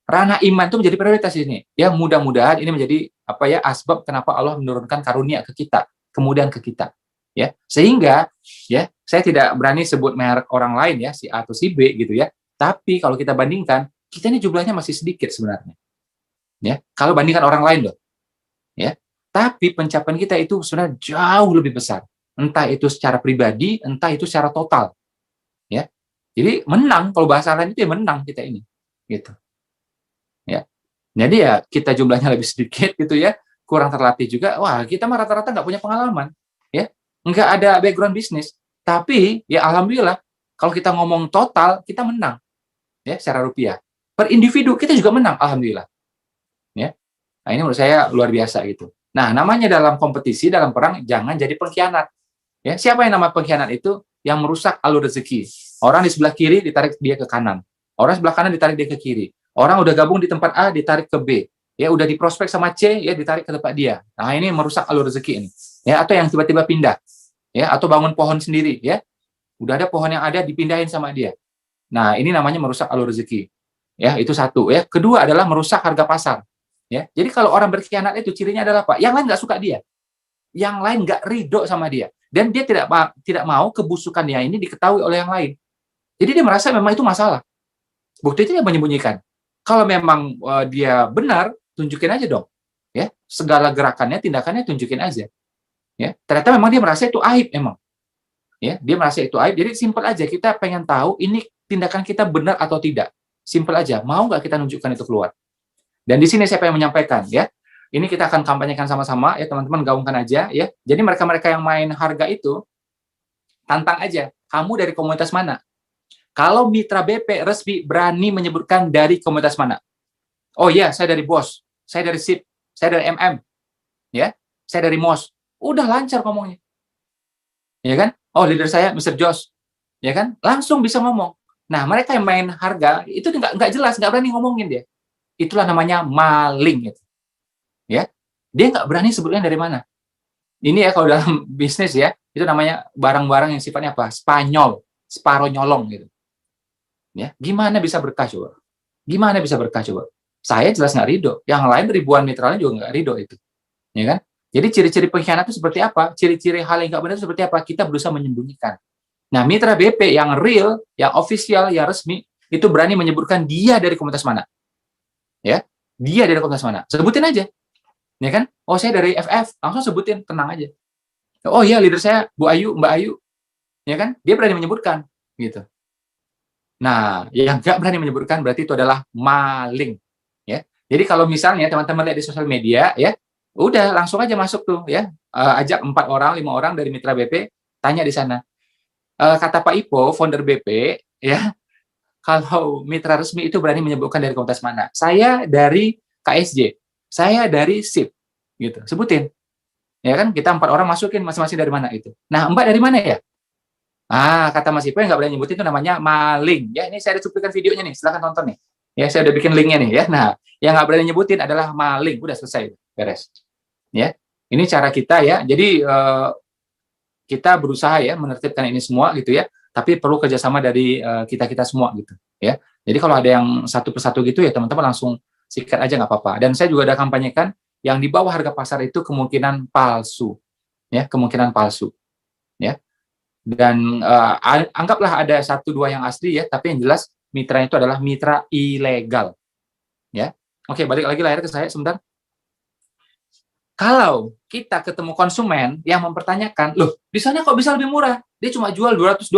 Ranah iman itu menjadi prioritas di sini. Ya, mudah-mudahan ini menjadi apa ya asbab kenapa Allah menurunkan karunia ke kita, kemudian ke kita. Ya, sehingga ya saya tidak berani sebut merek orang lain ya, si A atau si B gitu ya. Tapi kalau kita bandingkan, kita ini jumlahnya masih sedikit sebenarnya. Ya, kalau bandingkan orang lain loh. Ya. Tapi pencapaian kita itu sebenarnya jauh lebih besar. Entah itu secara pribadi, entah itu secara total. Ya. Jadi menang, kalau bahasa lain itu ya menang kita ini. Gitu. Ya. Jadi ya kita jumlahnya lebih sedikit gitu ya, kurang terlatih juga. Wah, kita mah rata-rata nggak punya pengalaman. Ya. Nggak ada background bisnis. Tapi ya alhamdulillah kalau kita ngomong total kita menang ya secara rupiah. Per individu kita juga menang alhamdulillah. Ya. Nah, ini menurut saya luar biasa gitu. Nah, namanya dalam kompetisi, dalam perang jangan jadi pengkhianat. Ya, siapa yang nama pengkhianat itu? Yang merusak alur rezeki. Orang di sebelah kiri ditarik dia ke kanan. Orang sebelah kanan ditarik dia ke kiri. Orang udah gabung di tempat A ditarik ke B. Ya udah di prospek sama C ya ditarik ke tempat dia. Nah, ini merusak alur rezeki ini. Ya, atau yang tiba-tiba pindah. Ya, atau bangun pohon sendiri ya. Udah ada pohon yang ada dipindahin sama dia. Nah, ini namanya merusak alur rezeki. Ya, itu satu ya. Kedua adalah merusak harga pasar. Ya. Jadi kalau orang berkhianat itu cirinya adalah apa? Yang lain nggak suka dia. Yang lain nggak ridho sama dia. Dan dia tidak mau kebusukannya ini diketahui oleh yang lain. Jadi dia merasa memang itu masalah. Bukti itu dia menyembunyikan. Kalau memang dia benar, tunjukin aja dong. Ya, segala gerakannya, tindakannya tunjukin aja. Ya, ternyata memang dia merasa itu aib memang. Ya, dia merasa itu aib. Jadi simpel aja kita pengen tahu ini tindakan kita benar atau tidak. Simpel aja. Mau nggak kita tunjukkan itu keluar? Dan di sini saya pengen menyampaikan ya. Ini kita akan kampanyekan sama-sama ya teman-teman, gaungkan aja ya. Jadi mereka-mereka yang main harga itu tantang aja. Kamu dari komunitas mana? Kalau mitra BP resmi berani menyebutkan dari komunitas mana? Oh iya, saya dari BOS, saya dari SIP, saya dari MM, ya, saya dari MOS. Udah lancar ngomongnya, ya kan? Oh leader saya Mr. Jos, ya kan? Langsung bisa ngomong. Nah mereka yang main harga itu nggak jelas, nggak berani ngomongin dia. Itulah namanya maling, gitu. Ya, dia nggak berani sebutnya dari mana. Ini ya kalau dalam bisnis ya, itu namanya barang-barang yang sifatnya apa? Spanyol. separuh nyolong gitu. Ya, gimana bisa berkah coba? Gimana bisa berkah coba? Saya jelas nggak ridho. Yang lain ribuan mitranya juga nggak ridho itu. Ya kan? Jadi ciri-ciri pengkhianat itu seperti apa? Ciri-ciri hal yang nggak benar itu seperti apa? Kita berusaha menyembunyikan. Nah, mitra BP yang real, yang official, yang resmi, itu berani menyebutkan dia dari komunitas mana. Ya, dia dari komunitas mana. Sebutin aja. Ya kan? Oh, saya dari FF. Langsung sebutin, tenang aja. Oh iya, leader saya Bu Ayu, Mbak Ayu. Ya kan? Dia berani menyebutkan. Gitu. Nah, yang nggak berani menyebutkan berarti itu adalah maling. Ya. Jadi kalau misalnya teman-teman lihat di sosial media, ya, udah langsung aja masuk tuh, ya, ajak 4 orang, 5 orang dari mitra BP, tanya di sana. Kata Pak Ipo, founder BP, ya, kalau mitra resmi itu berani menyebutkan dari komunitas mana. Saya dari KSJ, saya dari SIP, gitu. Sebutin, ya kan? Kita 4 orang masukin masing-masing dari mana itu. Nah, Mbak dari mana ya? Kata Mas Ipo yang nggak boleh nyebutin itu namanya maling. Ya, ini saya ada cuplikan videonya nih, silahkan tonton nih. Ya, saya udah bikin linknya nih, ya. Nah, yang nggak boleh nyebutin adalah maling. Udah selesai, beres. Ya, ini cara kita ya. Jadi kita berusaha ya menertibkan ini semua gitu ya. Tapi perlu kerjasama dari kita semua gitu. Ya. Jadi kalau ada yang satu persatu gitu ya teman-teman langsung sikat aja nggak apa-apa. Dan saya juga ada kampanyekan yang di bawah harga pasar itu kemungkinan palsu. Ya, kemungkinan palsu. Ya. Dan anggaplah ada 1-2 yang asli ya, tapi yang jelas mitra itu adalah mitra ilegal. Ya. Oke, balik lagi layar ke saya sebentar. Kalau kita ketemu konsumen yang mempertanyakan, loh, di sana kok bisa lebih murah? Dia cuma jual 220.000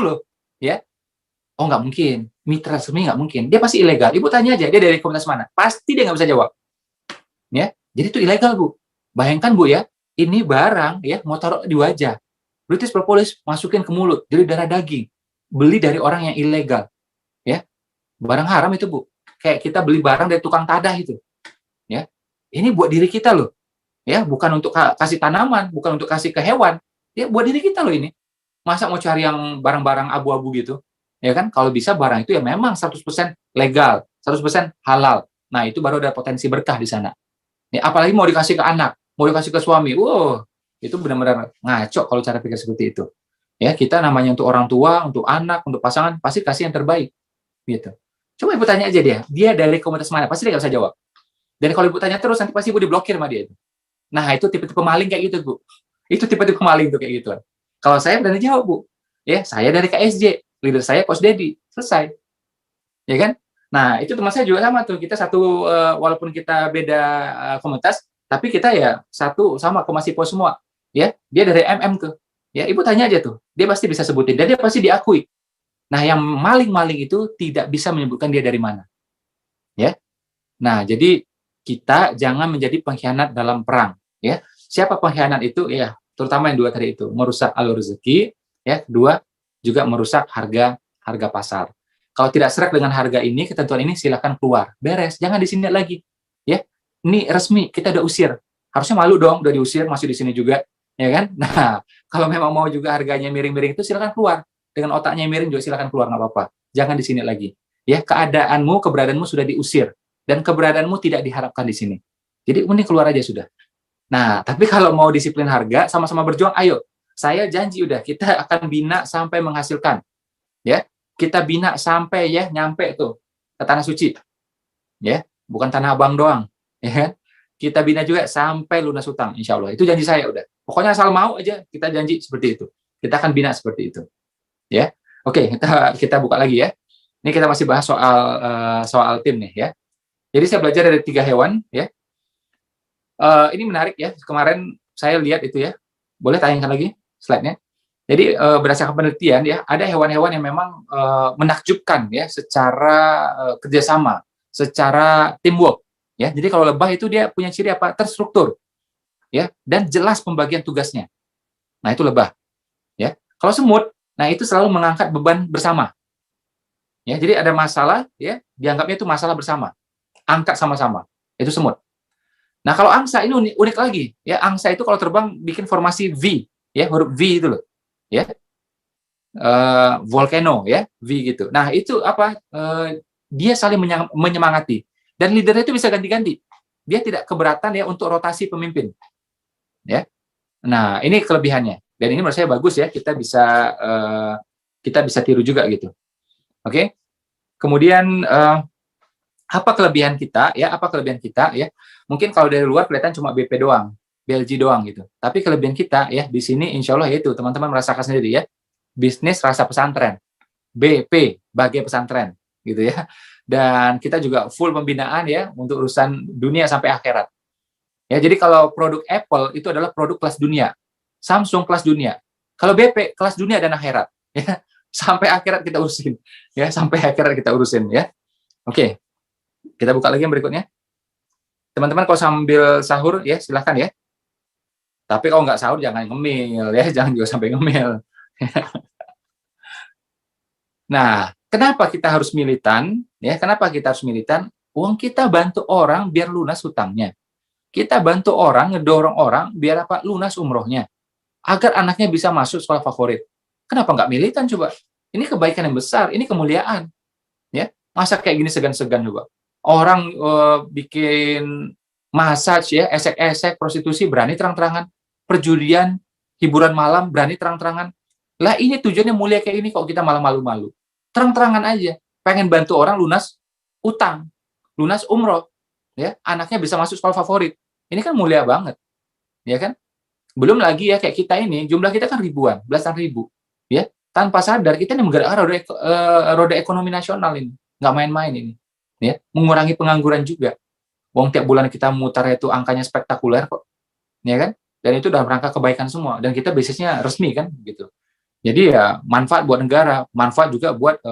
loh. Ya. Oh, nggak mungkin. Mitra resmi nggak mungkin. Dia pasti ilegal. Ibu tanya aja, dia dari komunitas mana? Pasti dia nggak bisa jawab. Ya. Jadi itu ilegal, Bu. Bayangkan, Bu ya, ini barang ya mau taruh di wajah. British propolis masukin ke mulut, jadi darah daging. Beli dari orang yang ilegal. Ya. Barang haram itu, Bu. Kayak kita beli barang dari tukang tadah itu. Ya. Ini buat diri kita loh. Ya, bukan untuk kasih tanaman, bukan untuk kasih ke hewan. Ya, buat diri kita loh ini. Masa mau cari yang barang-barang abu-abu gitu? Ya kan? Kalau bisa barang itu ya memang 100% legal, 100% halal. Nah, itu baru ada potensi berkah di sana. Ya, apalagi mau dikasih ke anak, mau dikasih ke suami. Wow, itu benar-benar ngaco kalau cara pikir seperti itu. Ya, kita namanya untuk orang tua, untuk anak, untuk pasangan, pasti kasih yang terbaik. Gitu. Coba ibu tanya aja dia dari komunitas mana? Pasti dia nggak bisa jawab. Dan kalau ibu tanya terus, nanti pasti ibu diblokir sama dia. Nah, itu tipe-tipe maling kayak gitu, Bu. Itu tipe-tipe maling tuh kayak gitu. Kalau saya berani jawab, Bu. Ya, saya dari KSJ. Leader saya Coach Dedi. Selesai. Ya kan? Nah, itu teman saya juga sama tuh. Kita satu, walaupun kita beda komunitas, tapi kita ya satu sama ke Mas Ipo semua. Ya, dia dari MM tuh. Ya, ibu tanya aja tuh. Dia pasti bisa sebutin. Dan dia pasti diakui. Nah, yang maling-maling itu tidak bisa menyebutkan dia dari mana. Ya. Nah, jadi kita jangan menjadi pengkhianat dalam perang. Ya, siapa pengkhianat itu? Ya, terutama yang 2 tadi itu, merusak alur rezeki. Ya, kedua juga merusak harga pasar. Kalau tidak serak dengan harga ini, ketentuan ini silakan keluar, beres, jangan di sini lagi. Ya, ini resmi, kita udah usir. Harusnya malu dong, udah diusir, masih di sini juga, ya kan? Nah, kalau memang mau juga harganya miring-miring itu silakan keluar. Dengan otaknya miring juga silakan keluar, nggak apa-apa. Jangan di sini lagi. Ya, keadaanmu, keberadaanmu sudah diusir dan keberadaanmu tidak diharapkan di sini. Jadi mending keluar aja sudah. Nah, tapi kalau mau disiplin harga, sama-sama berjuang, ayo. Saya janji udah, kita akan bina sampai menghasilkan. Ya, kita bina sampai ya nyampe tuh ke tanah suci. Ya, bukan tanah abang doang. Ya kan? Kita bina juga sampai lunas hutang, insya Allah. Itu janji saya udah. Pokoknya asal mau aja, kita janji seperti itu. Kita akan bina seperti itu. Ya, oke, kita buka lagi ya. Ini kita masih bahas soal tim nih ya. Jadi saya belajar dari 3 hewan ya. Ini menarik ya. Kemarin saya lihat itu ya. Boleh tayangkan lagi slide-nya. Jadi berdasarkan penelitian ya, ada hewan-hewan yang memang menakjubkan ya secara kerjasama, secara teamwork. Ya, jadi kalau lebah itu dia punya ciri apa? Terstruktur, ya, dan jelas pembagian tugasnya. Nah itu lebah. Ya, kalau semut, nah itu selalu mengangkat beban bersama. Ya, jadi ada masalah, ya, dianggapnya itu masalah bersama, angkat sama-sama. Itu semut. Nah kalau angsa ini unik lagi, ya, angsa itu kalau terbang bikin formasi V, ya, huruf V itu loh, ya. Volcano ya, V gitu. Nah itu apa? Dia saling menyemangati dan leadernya itu bisa ganti-ganti. Dia tidak keberatan ya untuk rotasi pemimpin. Ya. Nah ini kelebihannya. Dan ini menurut saya bagus ya, kita bisa kita bisa tiru juga gitu. Oke. Kemudian apa kelebihan kita ya? Apa kelebihan kita ya? Mungkin kalau dari luar kelihatan cuma BP doang, BLG doang gitu. Tapi kelebihan kita ya di sini insya Allah yaitu teman-teman merasakan sendiri ya, bisnis rasa pesantren, BP bagai pesantren gitu ya. Dan kita juga full pembinaan ya untuk urusan dunia sampai akhirat. Ya, jadi kalau produk Apple itu adalah produk kelas dunia, Samsung kelas dunia. Kalau BP kelas dunia dan akhirat, ya sampai akhirat kita urusin, ya sampai akhirat kita urusin, ya. Oke, kita buka lagi yang berikutnya. Teman-teman kalau sambil sahur ya silahkan ya. Tapi kalau nggak sahur jangan ngemil ya, jangan juga sampai ngemil. Nah, kenapa kita harus militan? Ya, kenapa kita harus militan? Uang kita bantu orang biar lunas hutangnya. Kita bantu orang, ngedorong orang biar apa? Lunas umrohnya. Agar anaknya bisa masuk sekolah favorit. Kenapa nggak militan coba? Ini kebaikan yang besar, ini kemuliaan. Ya, masa kayak gini segan-segan coba. Orang bikin massage ya, esek-esek, prostitusi berani terang-terangan, perjudian, hiburan malam berani terang-terangan. Lah ini tujuannya mulia kayak ini kok kita malah malu-malu. Terang-terangan aja, pengen bantu orang lunas utang, lunas umroh. Ya, anaknya bisa masuk sekolah favorit. Ini kan mulia banget. Ya kan? Belum lagi ya kayak kita ini, jumlah kita kan ribuan, belasan ribu. Ya, tanpa sadar kita ini menggerakkan roda ekonomi nasional ini. Nggak main-main ini. Ya, mengurangi pengangguran juga. Wong tiap bulan kita mutar itu angkanya spektakuler kok. Ya kan? Dan itu dalam rangka kebaikan semua dan kita bisnisnya resmi kan gitu. Jadi ya manfaat buat negara, manfaat juga buat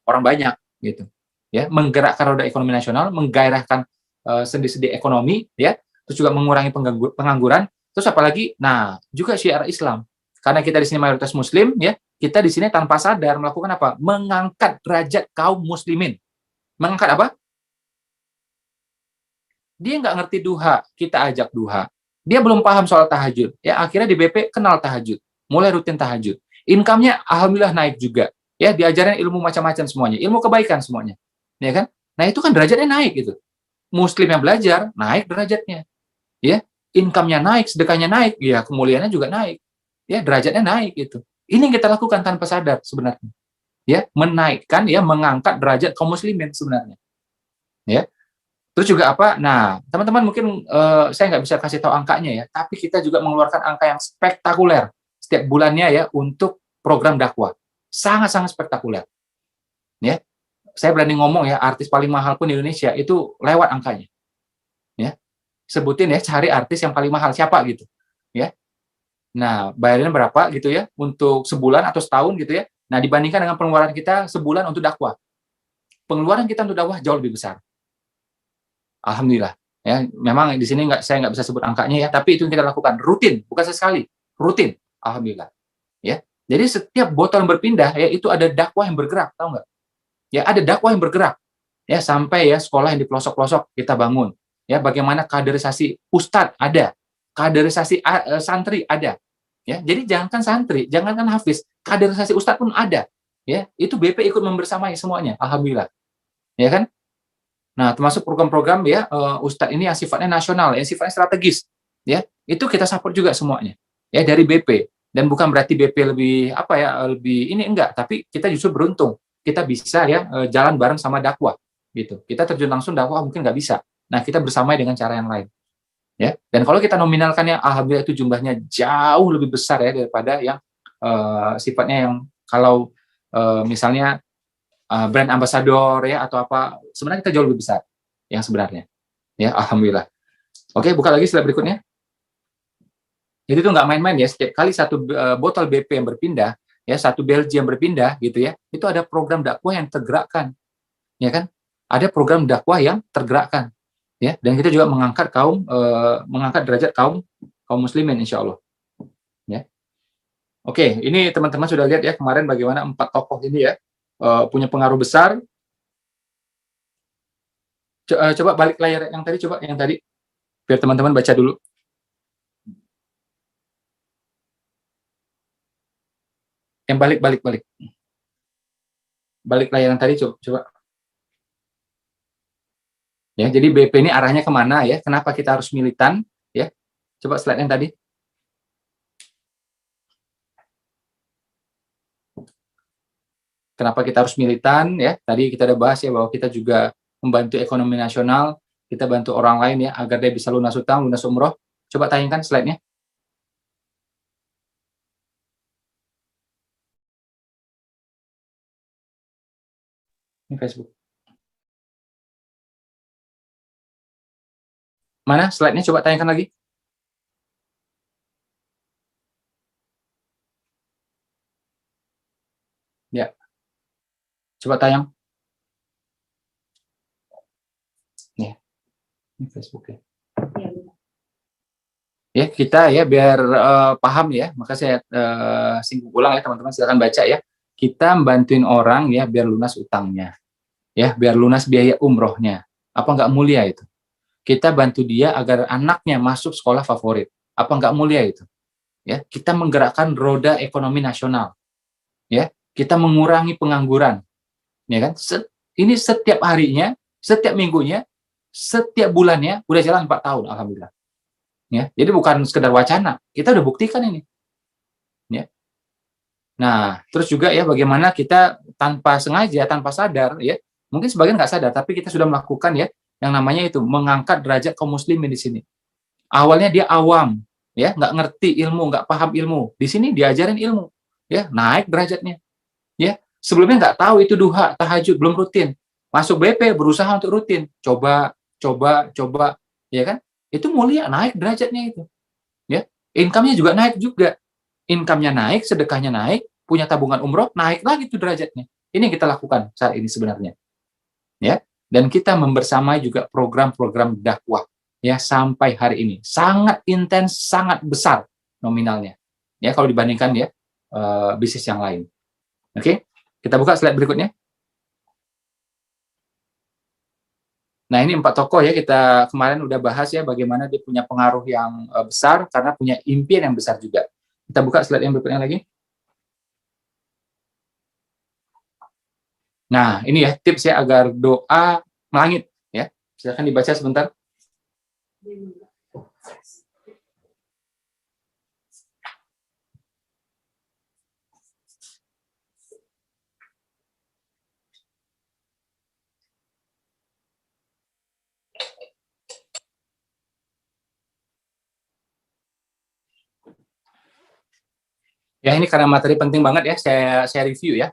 orang banyak gitu. Ya, menggerakkan roda ekonomi nasional, menggairahkan sendi-sendi ekonomi ya, terus juga mengurangi pengangguran, terus apalagi nah juga syiar Islam. Karena kita di sini mayoritas muslim ya, kita di sini tanpa sadar melakukan apa? Mengangkat derajat kaum muslimin. Mengangkat apa? Dia nggak ngerti duha, kita ajak duha. Dia belum paham soal tahajud. Ya akhirnya di BP kenal tahajud, mulai rutin tahajud. Income-nya alhamdulillah naik juga. Ya diajarin ilmu macam-macam semuanya, ilmu kebaikan semuanya. Ya kan? Nah, itu kan derajatnya naik gitu. Muslim yang belajar, naik derajatnya. Ya, income-nya naik, sedekahnya naik, ya kemuliaannya juga naik. Ya, derajatnya naik gitu. Ini yang kita lakukan tanpa sadar sebenarnya. Ya, menaikkan ya, mengangkat derajat kaum muslimin sebenarnya. Ya. Terus juga apa? Nah, teman-teman mungkin saya nggak bisa kasih tahu angkanya ya, tapi kita juga mengeluarkan angka yang spektakuler setiap bulannya ya untuk program dakwah. Sangat-sangat spektakuler. Ya. Saya berani ngomong ya, artis paling mahal pun di Indonesia itu lewat angkanya. Ya. Sebutin ya, cari artis yang paling mahal siapa gitu. Ya. Nah, bayarannya berapa gitu ya untuk sebulan atau setahun gitu ya. Nah, dibandingkan dengan pengeluaran kita sebulan untuk dakwah. Pengeluaran kita untuk dakwah jauh lebih besar. Alhamdulillah. Ya, memang di sini saya nggak bisa sebut angkanya ya, tapi itu yang kita lakukan rutin, bukan sesekali, rutin. Alhamdulillah. Ya. Jadi setiap botol yang berpindah ya itu ada dakwah yang bergerak, tahu nggak? Ya, ada dakwah yang bergerak. Ya, sampai ya sekolah yang di pelosok-pelosok kita bangun. Ya, bagaimana kaderisasi ustadz ada, kaderisasi santri ada. Ya, jadi jangankan santri, jangankan hafiz, kaderisasi ustadz pun ada. Ya, itu BP ikut membersamai semuanya. Alhamdulillah. Ya kan? Nah, termasuk program-program ya ustadz ini yang sifatnya nasional, yang sifatnya strategis. Ya, itu kita support juga semuanya. Ya, dari BP. Dan bukan berarti BP lebih apa ya, lebih ini enggak, tapi kita justru beruntung kita bisa ya jalan bareng sama dakwah gitu. Kita terjun langsung dakwah mungkin nggak bisa. Nah, kita bersamai dengan cara yang lain. Ya. Dan kalau kita nominalkannya alhamdulillah itu jumlahnya jauh lebih besar ya daripada yang sifatnya yang kalau misalnya brand ambassador ya atau apa, sebenarnya kita jauh lebih besar yang sebenarnya. Ya, alhamdulillah. Oke, buka lagi slide berikutnya. Jadi itu nggak main-main ya, setiap kali satu botol BP yang berpindah, ya satu Belgium berpindah gitu ya, itu ada program dakwah yang tergerakkan, ya kan? Ada program dakwah yang tergerakkan, ya. Dan kita juga mengangkat mengangkat derajat kaum muslimin, insya Allah. Ya. Oke, ini teman-teman sudah lihat ya kemarin bagaimana 4 tokoh ini ya punya pengaruh besar. Coba balik layar yang tadi, biar teman-teman baca dulu. Yang balik layar yang tadi coba. Ya, jadi BP ini arahnya kemana ya? Kenapa kita harus militan? Ya, coba slide yang tadi. Kenapa kita harus militan ya? Tadi kita udah bahas ya bahwa kita juga membantu ekonomi nasional, kita bantu orang lain ya agar dia bisa lunas utang, lunas umroh. Coba tayangkan slide-nya. Ini Facebook. Mana slide-nya? Coba tayangkan lagi. Ya. Coba tayang. Nih. Ini Facebook ya. Ya, kita ya biar paham ya, maka saya singgung ulang ya teman-teman, silakan baca ya. Kita membantuin orang ya biar lunas utangnya. Ya, biar lunas biaya umrohnya. Apa nggak mulia itu? Kita bantu dia agar anaknya masuk sekolah favorit. Apa nggak mulia itu? Ya, kita menggerakkan roda ekonomi nasional. Ya, kita mengurangi pengangguran. Ya kan? Ini setiap harinya, setiap minggunya, setiap bulannya udah jalan 4 tahun alhamdulillah. Ya, jadi bukan sekedar wacana, kita udah buktikan ini. Ya. Nah, terus juga ya bagaimana kita tanpa sengaja, tanpa sadar ya, mungkin sebagian nggak sadar, tapi kita sudah melakukan ya yang namanya itu mengangkat derajat kaum muslimin di sini. Awalnya dia awam, ya nggak ngerti ilmu, nggak paham ilmu. Di sini diajarin ilmu, ya naik derajatnya. Ya sebelumnya nggak tahu itu duha, tahajud, belum rutin. Masuk BP berusaha untuk rutin, coba, ya kan? Itu mulia, naik derajatnya itu. Ya, income-nya juga naik juga. Income-nya naik, sedekahnya naik, punya tabungan umroh, naik lagi tuh derajatnya. Ini yang kita lakukan saat ini sebenarnya. Ya, dan kita membersamai juga program-program dakwah ya sampai hari ini sangat intens, sangat besar nominalnya ya kalau dibandingkan ya bisnis yang lain. Oke, kita buka slide berikutnya. Nah, ini 4 tokoh ya, kita kemarin udah bahas ya bagaimana dia punya pengaruh yang besar karena punya impian yang besar juga. Kita buka slide yang berikutnya lagi. Nah, ini ya tips ya agar doa melangit ya. Silakan dibaca sebentar. Ya, ini karena materi penting banget ya, saya review ya.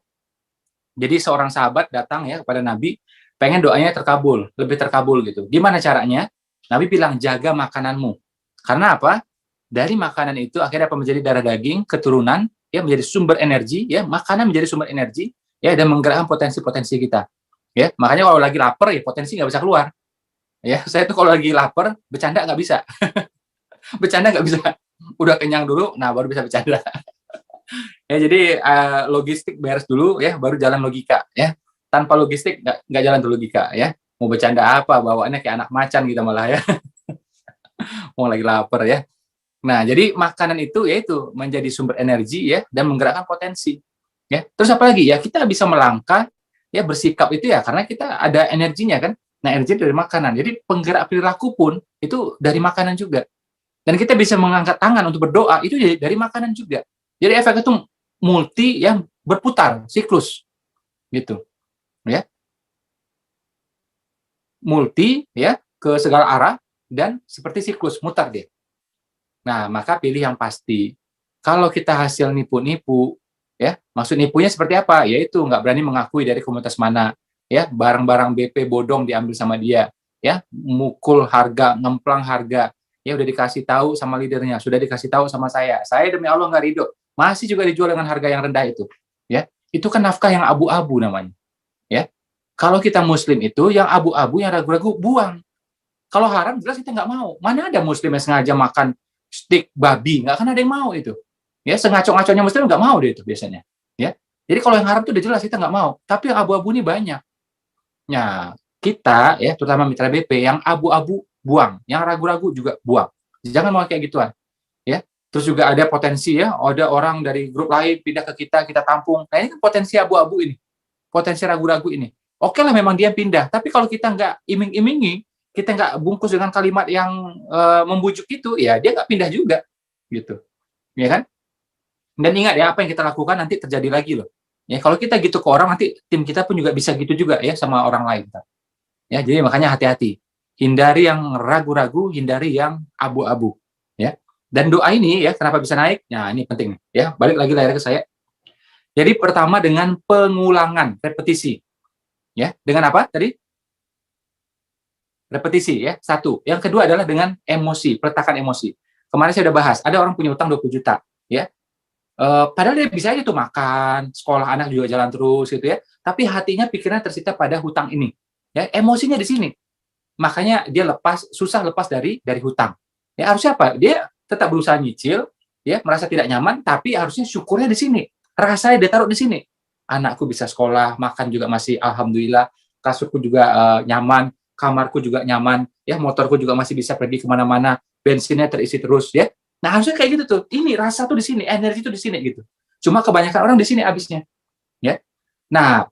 Jadi seorang sahabat datang ya kepada Nabi, pengen doanya terkabul, lebih terkabul gitu. Gimana caranya? Nabi bilang, jaga makananmu. Karena apa? Dari makanan itu akhirnya apa menjadi darah daging, keturunan, ya menjadi sumber energi, ya makanan menjadi sumber energi, ya dan menggerakkan potensi-potensi kita. Ya, makanya kalau lagi lapar ya potensi nggak bisa keluar. Ya, saya tuh kalau lagi lapar bercanda nggak bisa, bercanda nggak bisa. Udah kenyang dulu, nah baru bisa bercanda. Ya jadi logistik beres dulu ya baru jalan logika ya, tanpa logistik nggak jalan tuh logika ya, mau bercanda apa bawaannya kayak anak macan gitu malah ya. Mau lagi lapar ya. Nah jadi makanan itu yaitu menjadi sumber energi ya dan menggerakkan potensi ya. Terus apa lagi ya, kita bisa melangkah ya, bersikap itu ya karena kita ada energinya kan. Nah energi dari makanan, jadi penggerak perilaku pun itu dari makanan juga. Dan kita bisa mengangkat tangan untuk berdoa itu dari makanan juga. Jadi efek itu multi yang berputar, siklus gitu. Ya. Multi ya ke segala arah dan seperti siklus mutar dia. Nah, maka pilih yang pasti. Kalau kita hasil nipu-nipu ya, maksud nipunya seperti apa? Yaitu nggak berani mengakui dari komunitas mana, ya, barang-barang BP bodong diambil sama dia, ya, mukul harga, ngemplang harga, ya udah dikasih tahu sama leadernya, sudah dikasih tahu sama saya demi Allah nggak ridho, masih juga dijual dengan harga yang rendah itu, ya, itu kan nafkah yang abu-abu namanya, ya. Kalau kita muslim itu yang abu-abu, yang ragu-ragu buang. Kalau haram jelas kita nggak mau. Mana ada muslim yang sengaja makan stik babi, nggak akan ada yang mau itu. Ya, sengaco-ngaconya muslim nggak mau deh itu biasanya. Ya, jadi kalau yang haram itu udah jelas kita nggak mau. Tapi yang abu-abu ini banyak. Nah, kita ya, terutama mitra BP yang abu-abu buang, yang ragu-ragu juga buang. Jangan mau kayak gituan. Ya, terus juga ada potensi ya, ada orang dari grup lain pindah ke kita tampung. Nah ini kan potensi abu-abu ini, potensi ragu-ragu ini. Oke lah memang dia pindah, tapi kalau kita nggak iming-imingi, kita nggak bungkus dengan kalimat yang membujuk itu, ya dia nggak pindah juga, gitu, ya kan? Dan ingat ya apa yang kita lakukan nanti terjadi lagi loh. Ya, kalau kita gitu ke orang, nanti tim kita pun juga bisa gitu juga ya sama orang lain. Ya, jadi makanya hati-hati. Hindari yang ragu-ragu, hindari yang abu-abu. Ya. Dan doa ini ya, kenapa bisa naik? Nah, ini penting. Ya, balik lagi layar ke saya. Jadi pertama dengan pengulangan, repetisi. Ya, dengan apa tadi? Repetisi ya, satu. Yang kedua adalah dengan emosi, peletakan emosi. Kemarin saya udah bahas, ada orang punya utang 20 juta, ya. Padahal dia bisa aja tuh makan, sekolah anak juga jalan terus gitu ya. Tapi hatinya, pikirannya tersita pada hutang ini. Ya, emosinya di sini. Makanya dia susah lepas dari hutang. Ya, harusnya apa? Dia tetap berusaha nyicil, ya, merasa tidak nyaman, tapi harusnya syukurnya di sini. Rasanya dia taruh di sini. Anakku bisa sekolah, makan juga masih alhamdulillah, kasurku juga nyaman, kamarku juga nyaman, ya, motorku juga masih bisa pergi kemana-mana, bensinnya terisi terus, ya. Nah, harusnya kayak gitu tuh. Ini rasa tuh di sini, energi tuh di sini gitu. Cuma kebanyakan orang di sini habisnya, ya. Nah,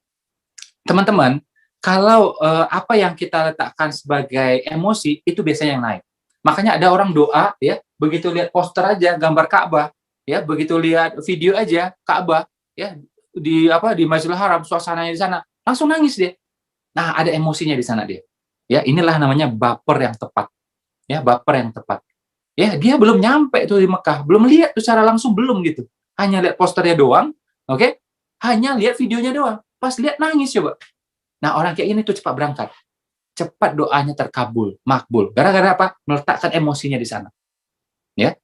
teman-teman, kalau apa yang kita letakkan sebagai emosi itu biasanya yang naik. Makanya ada orang doa ya, begitu lihat poster aja gambar Ka'bah, ya, begitu lihat video aja Ka'bah, ya, di Masjidil Haram, suasananya di sana, langsung nangis dia. Nah, ada emosinya di sana dia. Ya, inilah namanya baper yang tepat. Ya, baper yang tepat. Ya, dia belum nyampe tuh di Mekah, belum lihat tuh secara langsung, belum gitu. Hanya lihat posternya doang, oke? Okay? Hanya lihat videonya doang. Pas lihat nangis coba. Nah, orang kayak ini tuh cepat berangkat. Cepat doanya terkabul, makbul. Gara-gara apa? Meletakkan emosinya di sana. Ya.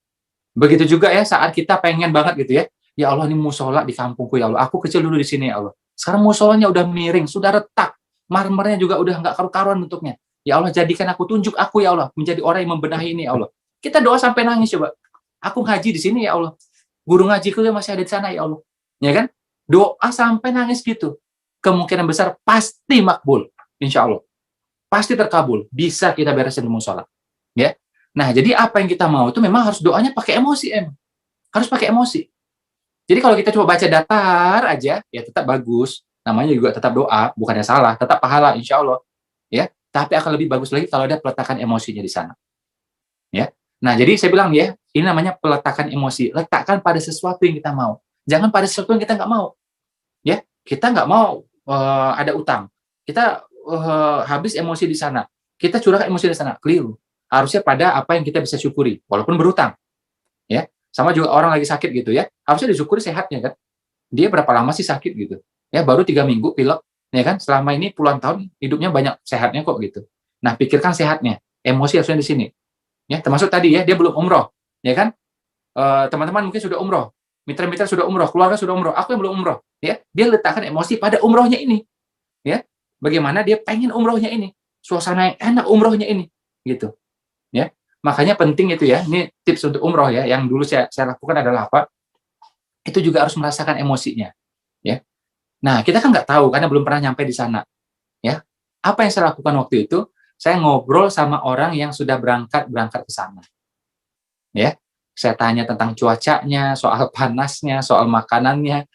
Begitu juga ya saat kita pengen banget gitu ya. Ya Allah, ini musola di kampungku ya Allah. Aku kecil dulu di sini ya Allah. Sekarang musolanya udah miring, sudah retak. Marmernya juga udah nggak karu-karuan bentuknya. Ya Allah, jadikan aku, tunjuk aku ya Allah menjadi orang yang membenahi ini ya Allah. Kita doa sampai nangis coba. Aku ngaji di sini ya Allah. Guru ngajiku masih ada di sana ya Allah. Ya kan? Doa sampai nangis gitu. Kemungkinan besar pasti makbul. Insya Allah. Pasti terkabul. Bisa kita beresin di musola. Ya. Nah, jadi apa yang kita mau itu memang harus doanya pakai emosi, harus pakai emosi. Jadi kalau kita coba baca datar aja, ya tetap bagus. Namanya juga tetap doa, bukannya salah, tetap pahala, insya Allah. Ya, tapi akan lebih bagus lagi kalau ada peletakan emosinya di sana. Ya. Nah, jadi saya bilang ya, ini namanya peletakan emosi. Letakkan pada sesuatu yang kita mau. Jangan pada sesuatu yang kita nggak mau. Ya, kita nggak mau ada utang. Kita habis emosi di sana. Kita curahkan emosi di sana. Keliru. Harusnya pada apa yang kita bisa syukuri, walaupun berutang. Ya, sama juga orang lagi sakit gitu ya. Harusnya disyukuri sehatnya kan. Dia berapa lama sih sakit gitu? Ya, baru 3 minggu pilek, ya kan? Selama ini puluhan tahun hidupnya banyak sehatnya kok gitu. Nah, pikirkan sehatnya. Emosi harusnya di sini. Ya, termasuk tadi ya, dia belum umroh, ya kan? Teman-teman mungkin sudah umroh, mitra-mitra sudah umroh, keluarga sudah umroh, aku yang belum umroh, ya. Dia letakkan emosi pada umrohnya ini, ya. Bagaimana dia pengen umrohnya ini, suasana yang enak umrohnya ini, gitu. Ya, makanya penting itu ya. Ini tips untuk umroh ya. Yang dulu saya lakukan adalah apa? Itu juga harus merasakan emosinya. Ya. Nah, kita kan nggak tahu karena belum pernah nyampe di sana. Ya. Apa yang saya lakukan waktu itu? Saya ngobrol sama orang yang sudah berangkat ke sana. Ya. Saya tanya tentang cuacanya, soal panasnya, soal makanannya,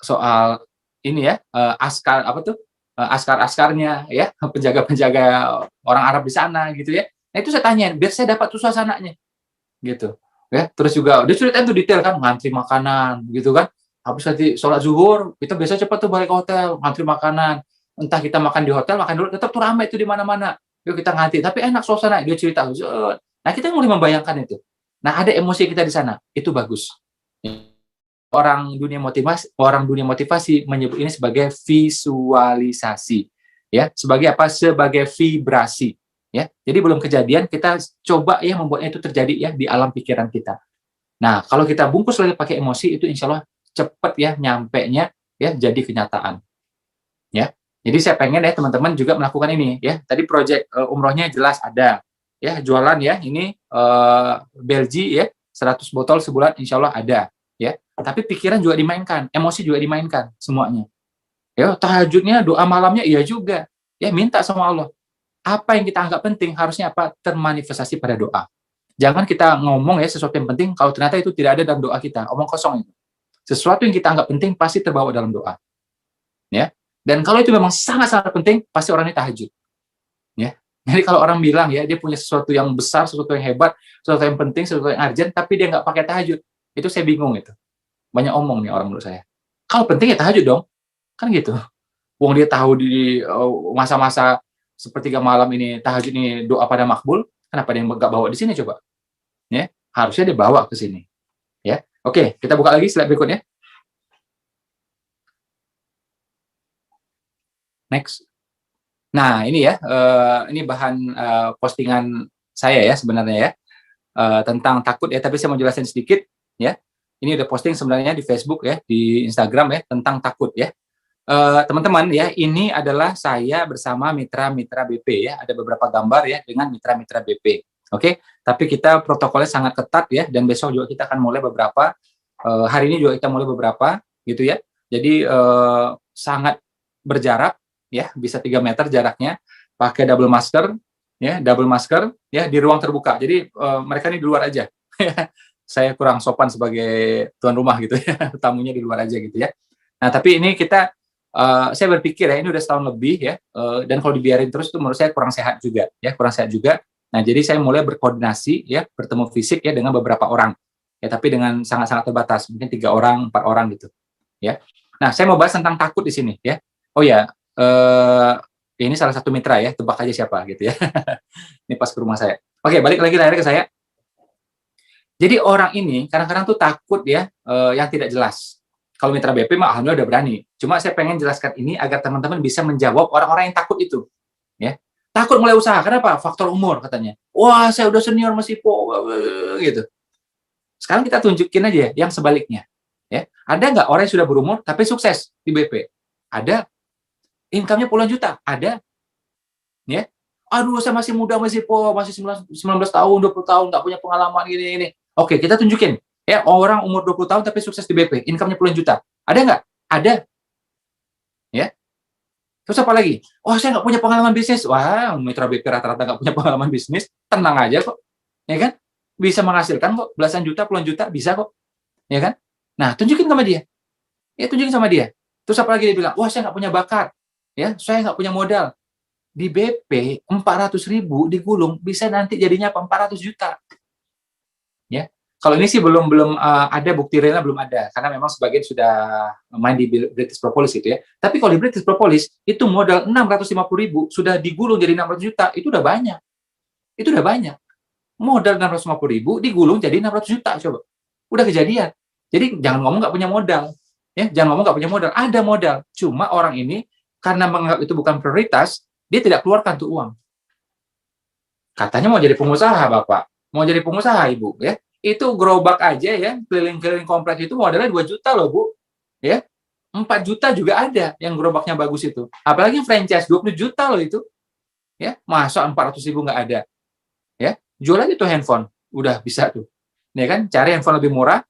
soal ini ya, askar apa tuh? Askar-askarnya ya, penjaga-penjaga orang Arab di sana gitu ya. Nah, itu saya tanyain biar saya dapat tuh suasananya gitu. Ya, terus juga dia ceritain tuh detail kan, ngantri makanan gitu kan. Habis nanti sholat zuhur, kita biasa cepat tuh balik ke hotel, ngantri makanan. Entah kita makan di hotel, makan dulu, tetap tuh ramai itu di mana-mana. Yuk kita ngantri, tapi enak suasana, dia cerita. Nah, kita mulai membayangkan itu. Nah, ada emosi kita di sana, itu bagus. Orang dunia motivasi menyebut ini sebagai visualisasi, ya, sebagai apa? Sebagai vibrasi, ya. Jadi belum kejadian, kita coba ya membuatnya itu terjadi ya di alam pikiran kita. Nah, kalau kita bungkus lagi pakai emosi, itu insya Allah cepat ya nyampenya ya jadi kenyataan, ya. Jadi saya pengen ya teman-teman juga melakukan ini ya. Tadi proyek umrohnya jelas ada, ya, jualan ya ini Belgi ya 100 botol sebulan insya Allah ada. Ya, tapi pikiran juga dimainkan, emosi juga dimainkan semuanya. Ya, tahajudnya, doa malamnya iya juga. Ya, minta sama Allah. Apa yang kita anggap penting harusnya apa? Termanifestasi pada doa. Jangan kita ngomong ya sesuatu yang penting kalau ternyata itu tidak ada dalam doa kita, omong kosong itu. Sesuatu yang kita anggap penting pasti terbawa dalam doa. Ya. Dan kalau itu memang sangat-sangat penting, pasti orang ini tahajud. Ya. Jadi kalau orang bilang ya dia punya sesuatu yang besar, sesuatu yang hebat, sesuatu yang penting, sesuatu yang urgent, tapi dia nggak pakai tahajud, itu saya bingung itu. banyak omong nih orang menurut saya. Kalau penting ya tahajud dong, kan gitu. Wong dia tahu di masa-masa sepertiga malam ini tahajud ini doa pada makbul, kenapa dia nggak bawa di sini coba? Ya, harusnya dia bawa ke sini. Ya, oke, kita buka lagi slide berikutnya. Next. Nah, ini ya, ini bahan postingan saya ya sebenarnya ya, tentang takut ya, tapi saya mau jelasin sedikit ya. Ini udah posting sebenarnya di Facebook ya, di Instagram ya, tentang takut ya. Teman-teman ya, ini adalah saya bersama mitra-mitra BP ya, ada beberapa gambar ya dengan mitra-mitra BP. Oke, tapi kita protokolnya sangat ketat ya, dan besok juga kita akan mulai beberapa, hari ini juga kita mulai beberapa gitu ya. Jadi sangat berjarak ya, bisa 3 meter jaraknya, pakai double masker ya di ruang terbuka. Jadi mereka ini di luar aja. Saya kurang sopan sebagai tuan rumah gitu ya, tamunya di luar aja gitu ya. Nah, tapi ini kita saya berpikir ya, ini udah setahun lebih ya, dan kalau dibiarin terus itu menurut saya kurang sehat juga ya, kurang sehat juga. Nah, jadi saya mulai berkoordinasi ya, bertemu fisik ya dengan beberapa orang ya, tapi dengan sangat-sangat terbatas, mungkin 3 orang, 4 orang gitu ya. Nah, saya mau bahas tentang takut di sini ya. Oh ya, ini salah satu mitra ya, tebak aja siapa gitu ya. Ini pas ke rumah saya. Oke, balik lagi ke saya. Jadi orang ini kadang-kadang tuh takut ya, yang tidak jelas. Kalau mitra BP mah alhamdulillah udah berani. Cuma saya pengen jelaskan ini agar teman-teman bisa menjawab orang-orang yang takut itu. Ya. Takut mulai usaha, kenapa? Faktor umur katanya. Wah, saya udah senior masih gitu. Sekarang kita tunjukin aja yang sebaliknya. Ya. Ada nggak orang yang sudah berumur tapi sukses di BP? Ada. Income-nya puluhan juta? Ada. Ya. Aduh, saya masih muda, masih 19 tahun, 20 tahun, nggak punya pengalaman gini. Oke, kita tunjukin. Ya, orang umur 20 tahun tapi sukses di BP, income-nya puluhan juta. Ada nggak? Ada. Ya. Terus apa lagi? Oh, saya nggak punya pengalaman bisnis. Wah, mitra BP rata-rata nggak punya pengalaman bisnis. Tenang aja kok. Ya kan? Bisa menghasilkan kok. Belasan juta, puluhan juta, bisa kok. Ya kan? Nah, tunjukin sama dia. Ya, tunjukin sama dia. Terus apa lagi dia bilang? Wah, saya nggak punya bakat. Ya, saya nggak punya modal. Di BP, 400.000 digulung, bisa nanti jadinya apa? 400 juta. Ya. Kalau ini sih belum ada bukti realnya, belum ada karena memang sebagian sudah main di British Propolis itu ya. Tapi kalau di British Propolis itu modal 650.000 sudah digulung jadi 600 juta, itu udah banyak. Itu udah banyak. Modal 650.000 digulung jadi 600 juta coba. Udah kejadian. Jadi jangan ngomong nggak punya modal. Ya, jangan ngomong nggak punya modal. Ada modal. Cuma orang ini karena menganggap itu bukan prioritas, dia tidak keluarkan tuh uang. Katanya mau jadi pengusaha, Bapak. Mau jadi pengusaha, Ibu, ya. Itu gerobak aja ya, keliling-keliling kompleks itu modalnya 2 juta loh, Bu. Ya. 4 juta juga ada yang gerobaknya bagus itu. Apalagi franchise 20 juta loh itu. Ya, masa 400.000 nggak ada. Ya, jual aja tuh handphone. Udah bisa tuh. Ya kan? Cari handphone lebih murah,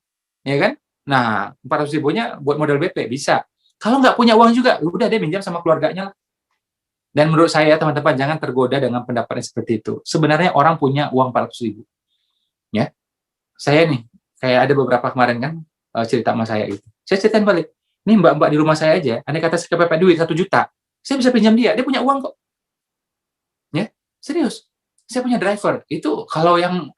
ya kan? Nah, 400.000-nya buat modal BP bisa. Kalau nggak punya uang juga, udah deh minjam sama keluarganya lah. Dan menurut saya, teman-teman, jangan tergoda dengan pendapat yang seperti itu. Sebenarnya orang punya uang 400.000. Ya. Saya nih, kayak ada beberapa kemarin kan, cerita sama saya gitu. Saya ceritain balik, nih mbak-mbak di rumah saya aja, andai kata saya kepepet duit 1 juta, saya bisa pinjam dia punya uang kok. Ya, serius. Saya punya driver. Itu kalau yang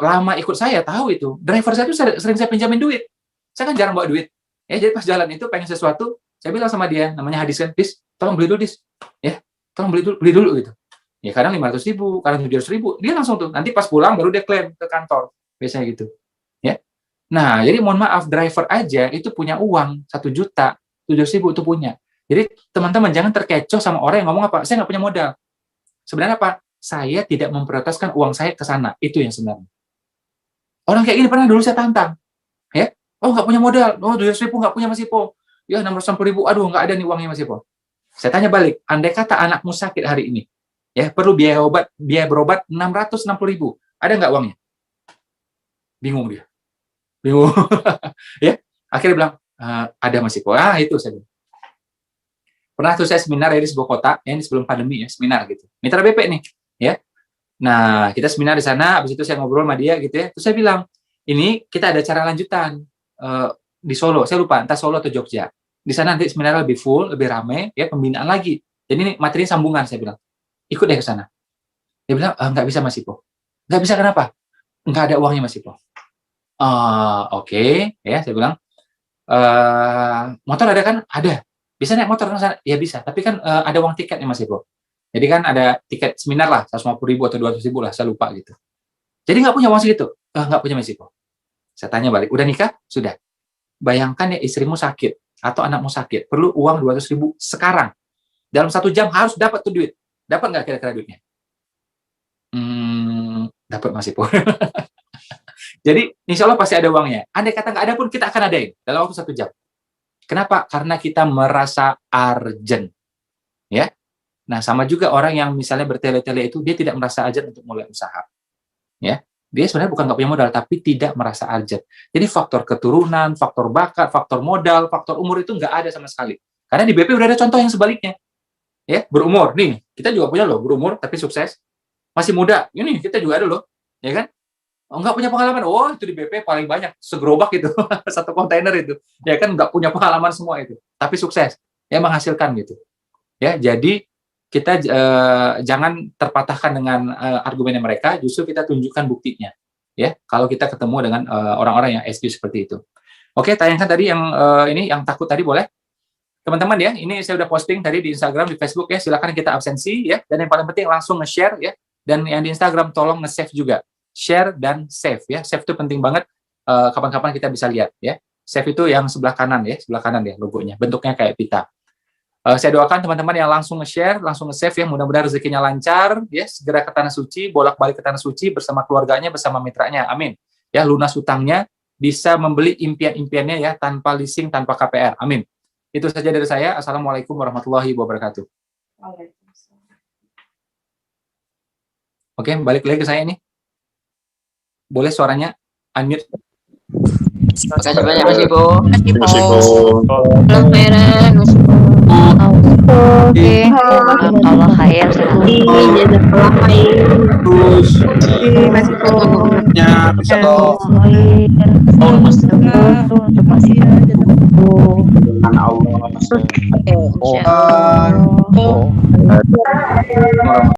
lama ikut saya tahu itu. Driver saya itu sering saya pinjamin duit. Saya kan jarang bawa duit. Ya, jadi pas jalan itu pengen sesuatu, saya bilang sama dia, namanya Hadis kan, Dis, tolong beli dulu, Dis. Ya, tolong beli dulu gitu. Ya kadang 500.000, kadang 700.000, dia langsung tuh. Nanti pas pulang baru dia klaim ke kantor, biasanya gitu. Ya. Nah, jadi mohon maaf, driver aja itu punya uang 1 juta, 700.000 itu punya. Jadi teman-teman jangan terkecoh sama orang yang ngomong apa, saya nggak punya modal. Sebenarnya apa? Saya tidak memprioritaskan uang saya ke sana. Itu yang sebenarnya. Orang kayak gini pernah dulu saya tantang. Ya, oh nggak punya modal, oh 700.000 nggak punya Mas Ipo. Ya 660.000, aduh nggak ada nih uangnya Mas Ipo. Saya tanya balik, andai kata anakmu sakit hari ini, ya perlu biaya berobat 660.000, ada nggak uangnya? Bingung dia, bingung. Ya, akhirnya bilang ada Mas Iko. Itu saya bilang. Pernah tuh saya seminar ya di sebuah kota, ya ini sebelum pandemi ya, seminar gitu. Mitra BP nih, ya. Nah, kita seminar di sana, habis itu saya ngobrol sama dia gitu ya. Terus saya bilang, ini kita ada acara lanjutan di Solo, saya lupa, entah Solo atau Jogja. Di sana nanti seminar lebih full, lebih rame, ya pembinaan lagi. Jadi ini materinya sambungan, saya bilang. Ikut deh ke sana. Dia bilang, nggak bisa Mas Ipo. Nggak bisa kenapa? Nggak ada uangnya Mas Ipo. Oke, ya saya bilang, motor ada kan? Ada. Bisa naik motor ke sana? Ya bisa, tapi kan ada uang tiketnya Mas Iko. Jadi kan ada tiket seminar lah, 150.000 atau 200.000 lah, saya lupa gitu. Jadi nggak punya uang segitu? Nggak punya Mas Iko. Saya tanya balik, udah nikah? Sudah. Bayangkan ya istrimu sakit, atau anakmu sakit, perlu uang 200.000 sekarang. Dalam 1 jam harus dapat tuh duit. Dapat nggak kira-kira duitnya? Dapat Mas Iko. Jadi insya Allah pasti ada uangnya. Andai kata nggak ada pun kita akan adain dalam waktu 1 jam. Kenapa? Karena kita merasa urgent. Ya. Nah, sama juga orang yang misalnya bertele-tele itu, dia tidak merasa urgent untuk mulai usaha. Ya. Dia sebenarnya bukan nggak punya modal, tapi tidak merasa urgent. Jadi faktor keturunan, faktor bakat, faktor modal, faktor umur itu nggak ada sama sekali. Karena di BP udah ada contoh yang sebaliknya. Ya, berumur. Nih, kita juga punya loh, berumur tapi sukses. Masih muda. Ini kita juga ada loh. Ya kan? Nggak punya pengalaman, itu di BP paling banyak, segerobak itu, 1 kontainer itu, ya kan nggak punya pengalaman semua itu, tapi sukses, ya menghasilkan gitu, ya jadi kita jangan terpatahkan dengan argumennya mereka, justru kita tunjukkan buktinya, ya kalau kita ketemu dengan orang-orang yang SQ seperti itu. Oke, tayangkan tadi yang ini yang takut tadi boleh, teman-teman ya, ini saya udah posting tadi di Instagram, di Facebook ya, silakan kita absensi ya, dan yang paling penting langsung nge-share ya, dan yang di Instagram tolong nge-save juga. Share dan save ya. Save itu penting banget. Kapan-kapan kita bisa lihat ya. Save itu yang sebelah kanan ya logonya. Bentuknya kayak pita. Saya doakan teman-teman yang langsung nge-share, langsung nge-save ya. Mudah-mudahan rezekinya lancar ya. Segera ke tanah suci, bolak-balik ke tanah suci bersama keluarganya, bersama mitranya. Amin. Ya, lunas hutangnya, bisa membeli impian-impiannya ya tanpa leasing, tanpa KPR. Amin. Itu saja dari saya. Assalamualaikum warahmatullahi wabarakatuh. Oke, balik lagi ke saya nih. Boleh suaranya unmute. Terima kasih banyak Mas Ibu. Mas Ibu. Belum Feren, Mas Ibu. Oke. Allah khair. Jazakallah khair. Terus Mas Ibu. ya bisa toh. Mas Untuk Mas Ibu. Allah. Insya Allah.